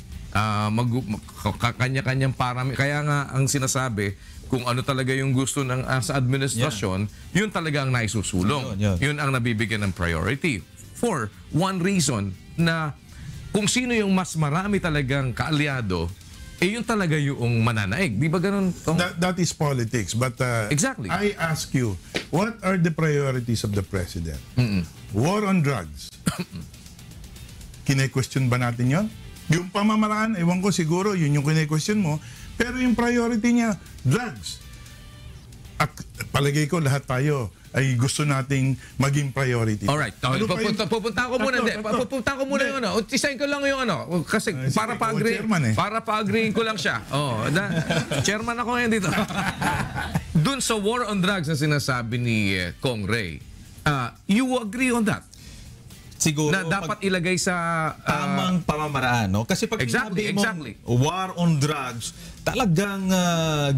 Kanya-kanyang parami. Kaya nga ang sinasabi, kung ano talaga yung gusto ng sa administrasyon, yun talaga ang naisusulong. Yun ang nabibigyan ng priority. For one reason na kung sino yung mas marami talagang kaalyado, yun talaga yung mananaig. Di ba ganun? That is politics. But Exactly. I ask you, what are the priorities of the president? War on drugs. Kine-question ba natin yon? Yung pamamaraan, ewan ko siguro, yun yung kine-question mo. Pero yung priority niya, drugs. At palagay ko lahat tayo ay gusto nating maging priority. Alright. Ano pa yung- Pupunta ko muna. Pupunta ko muna yung ano. Isayin ko lang yung ano. Kasi Sige, para ikaw ang pa-agree. chairman eh. Para pa-agreein ko lang siya. Chairman ako ngayon dito. Dun sa war on drugs na sinasabi ni Kong Ray, you agree on that? Siguro Na dapat ilagay sa... tamang pamamaraan, no? Kasi pag Exactly, sinabi mong war on drugs, talagang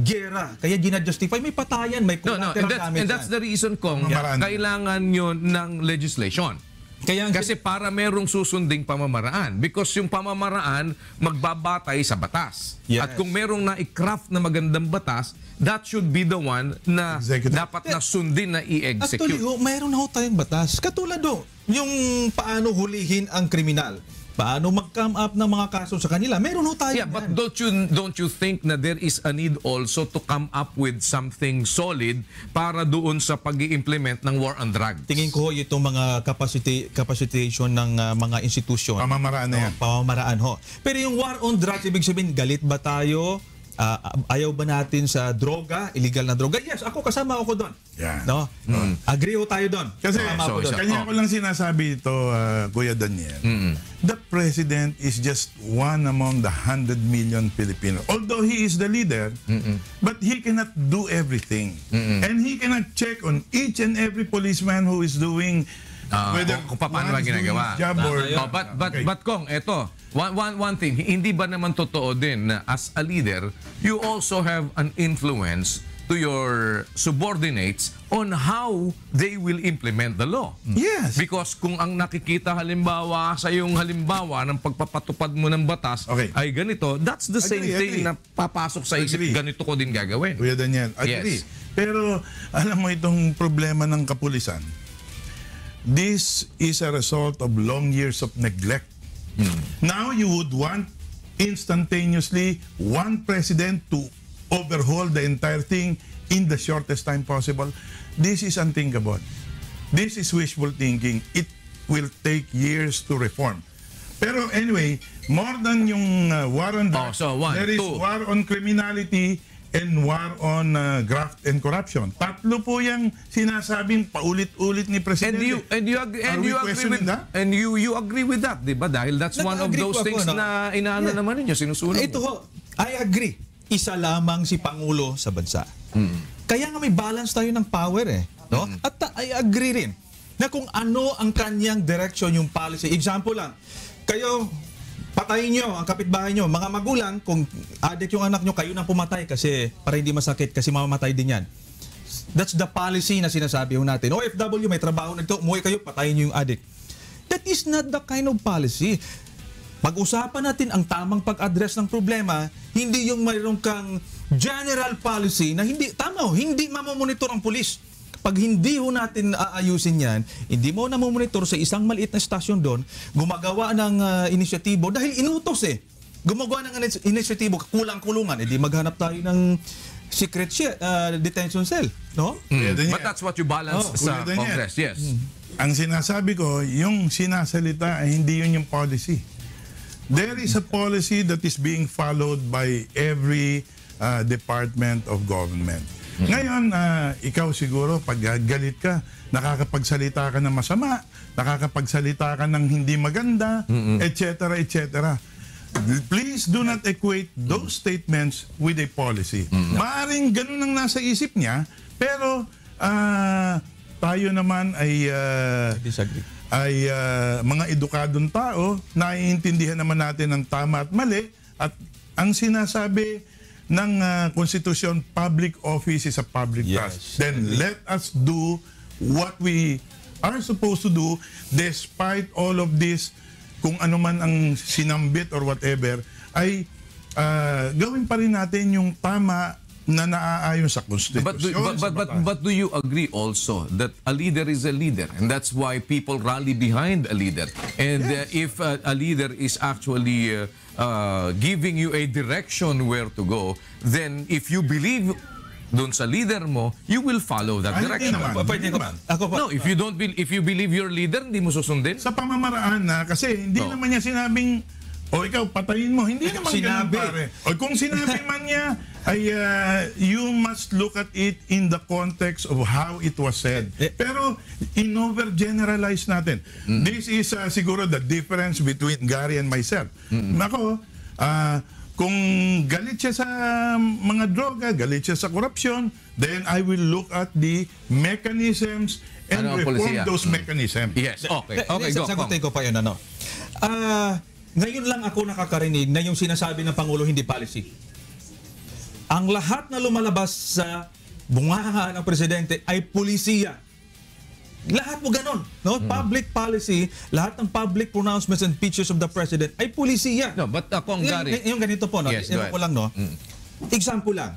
gera. Kaya ginajustify, may patayan, may No, collateral damage and that's yan. the reason, Kong, Pamamaraan. kailangan yun ng legislation. Kaya Kasi para merong susunding pamamaraan. Because yung pamamaraan, magbabatay sa batas. Yes. At kung merong na-craft na magandang batas, that should be the one na Executive. dapat na sundin na Actually, i-execute. mayroon na ho tayong batas. Katulad do, yung paano hulihin ang kriminal. Paano mag-come up ng mga kaso sa kanila. Meron ho tayo. Yeah, but don't you think na there is a need also to come up with something solid para doon sa pag-i-implement ng war on drugs? Tingin ko ho, itong mga capacitation ng mga institusyon. Pamamaraan na yan. Pamamaraan ho. Pero yung war on drugs, ibig sabihin, galit ba tayo? Ayaw ba natin sa droga, illegal na droga? Yes, ako kasama ako doon. Yan. No? Agree ho tayo doon. Kasi Kasama ako doon. kanya ko lang sinasabi ito, Kuya Daniel. The president is just one among the 100 million Filipinos. Although he is the leader, but he cannot do everything. And he cannot check on each and every policeman who is doing Kung paano ba one is doing ginagawa. his job or... But Kong, eto, One thing, hindi ba naman totoo din na as a leader, you also have an influence to your subordinates on how they will implement the law? Yes. Because kung ang nakikita halimbawa sa yung halimbawa ng pagpapatupad mo ng batas Okay. ay ganito, that's the same thing Agree. na papasok sa isip, Agree. ganito ko din gagawin. Kuya Daniel, agree. Yes. Pero alam mo itong problema ng kapulisan, this is a result of long years of neglect. Now you would want instantaneously one president to overhaul the entire thing in the shortest time possible. This is unthinkable. This is wishful thinking. It will take years to reform. Pero anyway, more than yung war on drugs, so one, there is two. war on criminality and war on graft and corruption. Tatlo po yung sinasabing paulit-ulit ni Presidente. And you agree, Are we questioning that? And you agree with that, 'di ba? Dahil that's one of Nag-agree those po ako, things no? na inaano naman ninyo, sinusunod. Ito ho, I agree. Isa lamang si Pangulo sa bansa. Kaya nga may balance tayo ng power no? At I agree rin na kung ano ang kanyang direction, yung policy. Example lang, kayo patayin nyo ang kapitbahay nyo, mga magulang, kung addict yung anak nyo, kayo nang pumatay kasi para hindi masakit kasi mamamatay din yan. That's the policy na sinasabi ho natin. OFW, may trabaho na ito, umuwi kayo, patayin nyo yung addict. That is not the kind of policy. Pag-usapan natin ang tamang pag-address ng problema, hindi yung mayroon kang general policy na hindi, tama ho, hindi mamamonitor ang pulis. Pag hindi ho natin aayusin yan, hindi mo na mamonitor sa isang maliit na stasyon doon, gumagawa ng inisyatibo dahil inutos Gumagawa ng inisyatibo, kulang-kulungan, edi maghanap tayo ng secret detention cell, no? But that's what you balance sa Kuya Daniel. Congress, yes. Ang sinasabi ko, yung sinasalita ay hindi yun yung policy. There is a policy that is being followed by every department of government. Ngayon, ikaw siguro, pag galit ka, nakakapagsalita ka ng masama, nakakapagsalita ka ng hindi maganda, etc., etc. Please do not equate those statements with a policy. Maaring ganun ang nasa isip niya, pero tayo naman ay Disagree. mga edukadong tao, naiintindihan naman natin ang tama at mali, at ang sinasabi ng konstitusyon, public office is a public trust. Then let us do what we are supposed to do despite all of this, kung ano man ang sinambit or whatever, ay gawin pa rin natin yung tama na naaayon sa konstitusyon. But do you agree also that a leader is a leader, and that's why people rally behind a leader? And if a leader is actually giving you a direction where to go, then if you believe doon sa leader mo, you will follow that direction. Hindi naman. No, if you believe your leader, hindi mo susundin. Sa pamamaraan na, kasi hindi naman niya sinabing, o ikaw, patayin mo. Hindi naman ganun, pare. O kung sinabi man niya, ay you must look at it in the context of how it was said. Pero in-overgeneralize natin. This is siguro the difference between Gary and myself. Ako, kung galit siya sa mga droga, galit siya sa korupsyon, then I will look at the mechanisms and reform those mechanisms. Yes, okay. Okay, go. Sagutin ko pa yun, ano. Ngayon lang ako nakakarinig na yung sinasabi ng Pangulo hindi policy. Ang lahat na lumalabas sa bungaha ng Presidente ay pulisiya. Lahat mo ganon. No? Public policy, lahat ng public pronouncements and speeches of the President ay pulisiya. No, but ako ang Gary. Yung ganito po, no? Yes, go ahead. Ko lang, no? Example lang.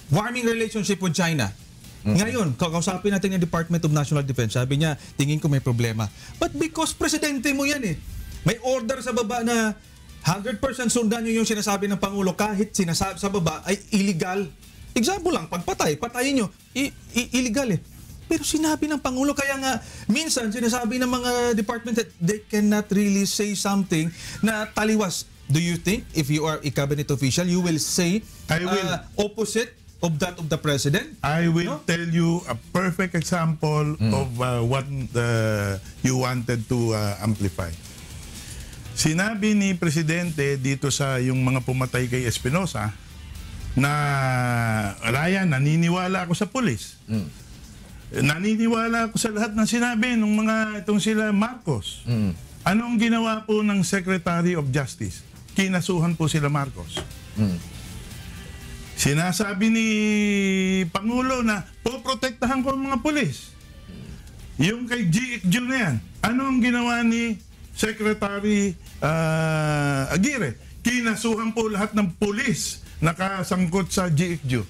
Warming relationship with China. Ngayon, kakausapin natin yung Department of National Defense. Sabi niya, tingin ko may problema. But because Presidente mo yan may order sa baba na 100% sundan nyo yung sinasabi ng Pangulo kahit sinasabi sa baba ay illegal. Example lang, pagpatay, patayin nyo, illegal Pero sinabi ng Pangulo, kaya nga minsan sinasabi ng mga department that they cannot really say something na taliwas. Do you think if you are a cabinet official, you will say opposite of that of the President? I will tell you a perfect example of what you wanted to amplify. Sinabi ni Presidente dito sa yung mga pumatay kay Espinosa na, Ryan, naniniwala ako sa pulis. Naniniwala ako sa lahat ng sinabi ng mga itong sila Marcos. Anong ginawa po ng Secretary of Justice? Kinasuhan po sila Marcos. Sinasabi ni Pangulo na poprotektahan ko ang mga pulis. Yung kay GXJ na yan, ano ang ginawa ni Secretary Aguirre? Kinasuhan po lahat ng pulis nakasangkot sa GXJ.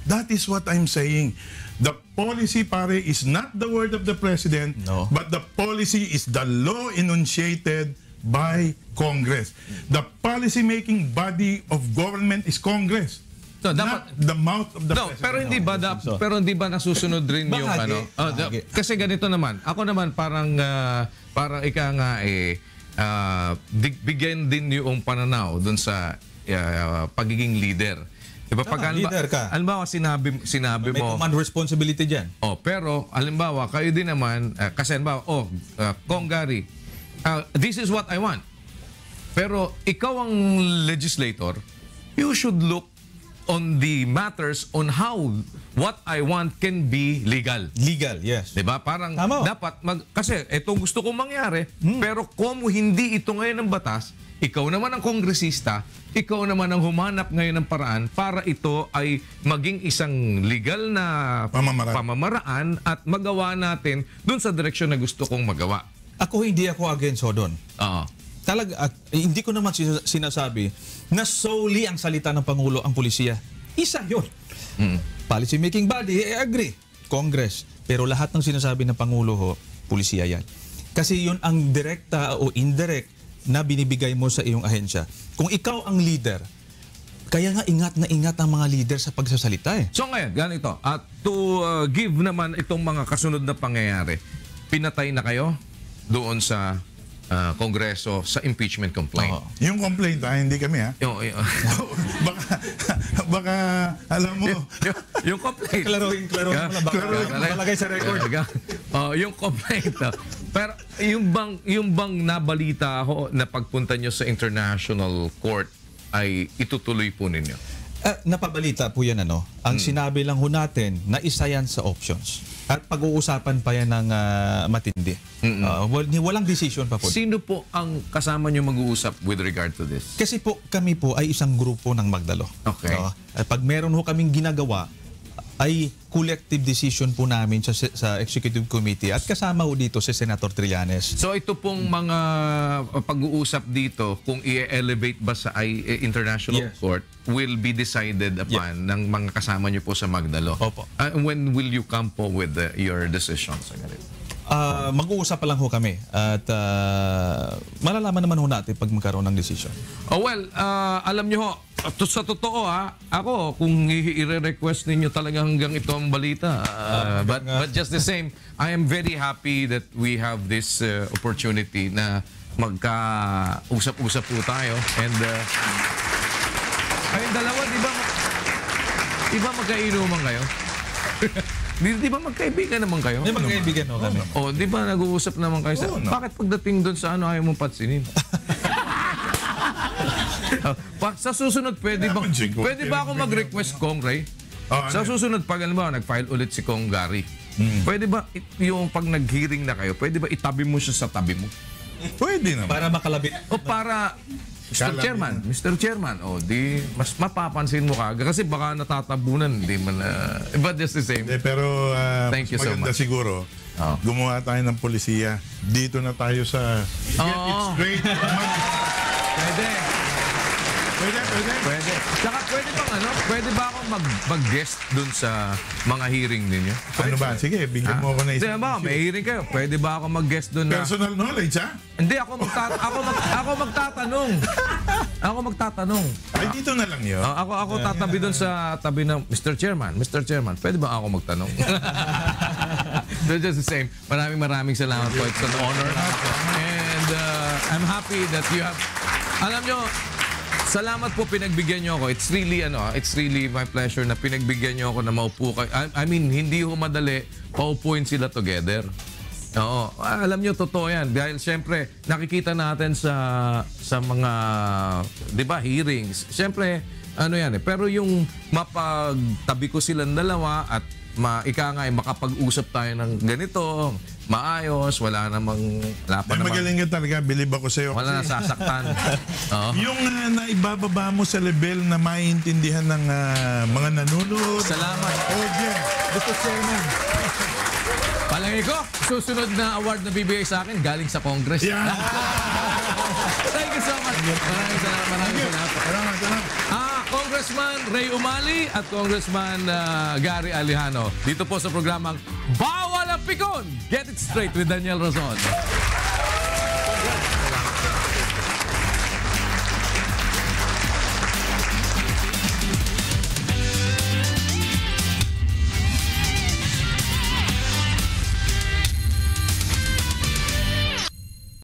That is what I'm saying. The policy, pare, is not the word of the President, No. but the policy is the law enunciated by Congress. The policy-making body of government is Congress. So, Not the mouth of the No, President. pero hindi ba pero hindi ba nasusunod rin yung Bahagi. ano? Bahagi. Kasi ganito naman. Ako naman parang ika nga bigyan din yung pananaw dun sa pagiging leader. Diba Tama, leader ka. Halimbawa sinabi May mo, command responsibility dyan. pero halimbawa kayo din naman kasi halimbawa Kong Gary, this is what I want. Pero ikaw ang legislator, you should look on the matters on how what I want can be legal. Legal, yes. 'Di ba? Parang Tama. dapat kasi itong gusto kong mangyari, pero kung hindi ito ngayon ng batas, ikaw naman ang kongresista, ikaw naman ang humanap ngayon ng paraan para ito ay maging isang legal na pamamaraan at magawa natin dun sa direksyon na gusto kong magawa. Hindi ako against ho doon. Oo. Hindi ko naman sinasabi na solely ang salita ng Pangulo ang pulisiya. Isa yun. Policy making body, I agree. Congress. Pero lahat ng sinasabi ng Pangulo ho, pulisiya yan. Kasi yun ang direkta o indirect na binibigay mo sa iyong ahensya. Kung ikaw ang leader, kaya nga ingat na ingat ang mga leader sa pagsasalita eh. So ngayon, ganito. At to give naman itong mga kasunod na pangyayari, pinatay na kayo doon sa Kongreso sa impeachment complaint. Oo. Yung complaint, hindi kami ha. baka alam mo. Yung complaint. Klaruhin mo lang. Baka malagay sa record. Yung complaint. Pero yung bang nabalita ako na pagpunta nyo sa international court ay itutuloy po ninyo? Napabalita po yan ano. Ang sinabi lang ho natin na isa yan sa options. At pag-uusapan pa yan ng matindi. Walang decision pa po. Sino po ang kasama nyo mag-uusap with regard to this? Kasi po kami po ay isang grupo ng Magdalo. Okay. At pag meron ho kaming ginagawa, ay collective decision po namin sa Executive Committee at kasama ho dito si Senator Trillanes. So ito pong mga pag-uusap dito, kung i-elevate ba sa international Yes. court, will be decided upon ng mga kasama nyo po sa Magdalo. Opo. When will you come po with your decisions? Mag-uusap pa lang ho kami at malalaman naman ho natin pag magkaroon ng decision. Alam nyo ho, sa totoo ako, kung i-request ninyo talaga hanggang ito ang balita, but just the same, I am very happy that we have this opportunity na magka-usap-usap po tayo. And kayong dalawa, di ba magkainuman kayo? Di ba magkaibigan naman kayo? May magkaibigan ho kami. Di ba nag-uusap naman kayo? Bakit pagdating doon sa ayaw mong patsinin? Sa susunod, pwede ba ako mag-request, Kong Ray? Sa susunod, pag nag-file ulit si Kong Gary, pwede ba yung pag nag-hearing na kayo, pwede ba itabi mo siya sa tabi mo? Pwede naman. Para makalabit. O para, Mr. Chairman, di mas mapapansin mo ka kasi baka natatabunan, di man but just the same. Pero Thank you so maganda much. siguro, gumawa tayo ng polisiya. Dito na tayo sa get it straight. Pwede. Saka pwede ba ako mag-guest dun sa mga hearing ninyo? Ano ba? Sige, bigyan mo ako na Hindi isang ba, may hearing kayo. Pwede ba ako mag-guest dun na... personal knowledge, ha? Hindi, ako magtatanong. Ako magtatanong. Ay, dito na lang yun. Ako tatabi dun sa tabi ng Mr. Chairman, pwede ba ako magtanong? Just the same. Maraming salamat po. It's an honor. And I'm happy that you have... Alam nyo, salamat po pinagbigyan niyo ako. It's really my pleasure na pinagbigyan niyo ako na maupo kayo. I mean, hindi ho madali paupuin sila together. Oo. Alam niyo, totoo yan. Dahil siyempre, nakikita natin sa mga, di ba, hearings. Siyempre, Pero yung mapagtabi ko silang dalawa at ika nga, makapag-usap tayo ng ganito, maayos, wala pa namang... Magaling ka talaga, bilib ako sa'yo. Wala nasasaktan. Oo. Yung naibababa mo sa level na maintindihan ng mga nanonood. Salamat. Audience. Mr. Chairman. Palagay ko, susunod na award na bibigay sa akin galing sa Congress. Yeah. Thank you so much. Maraming salamat. Salamat. Congressman Ray Umali at Congressman Gary Alejano. Dito po sa programang Bawal ang Pikon! Get it straight with Daniel Razon.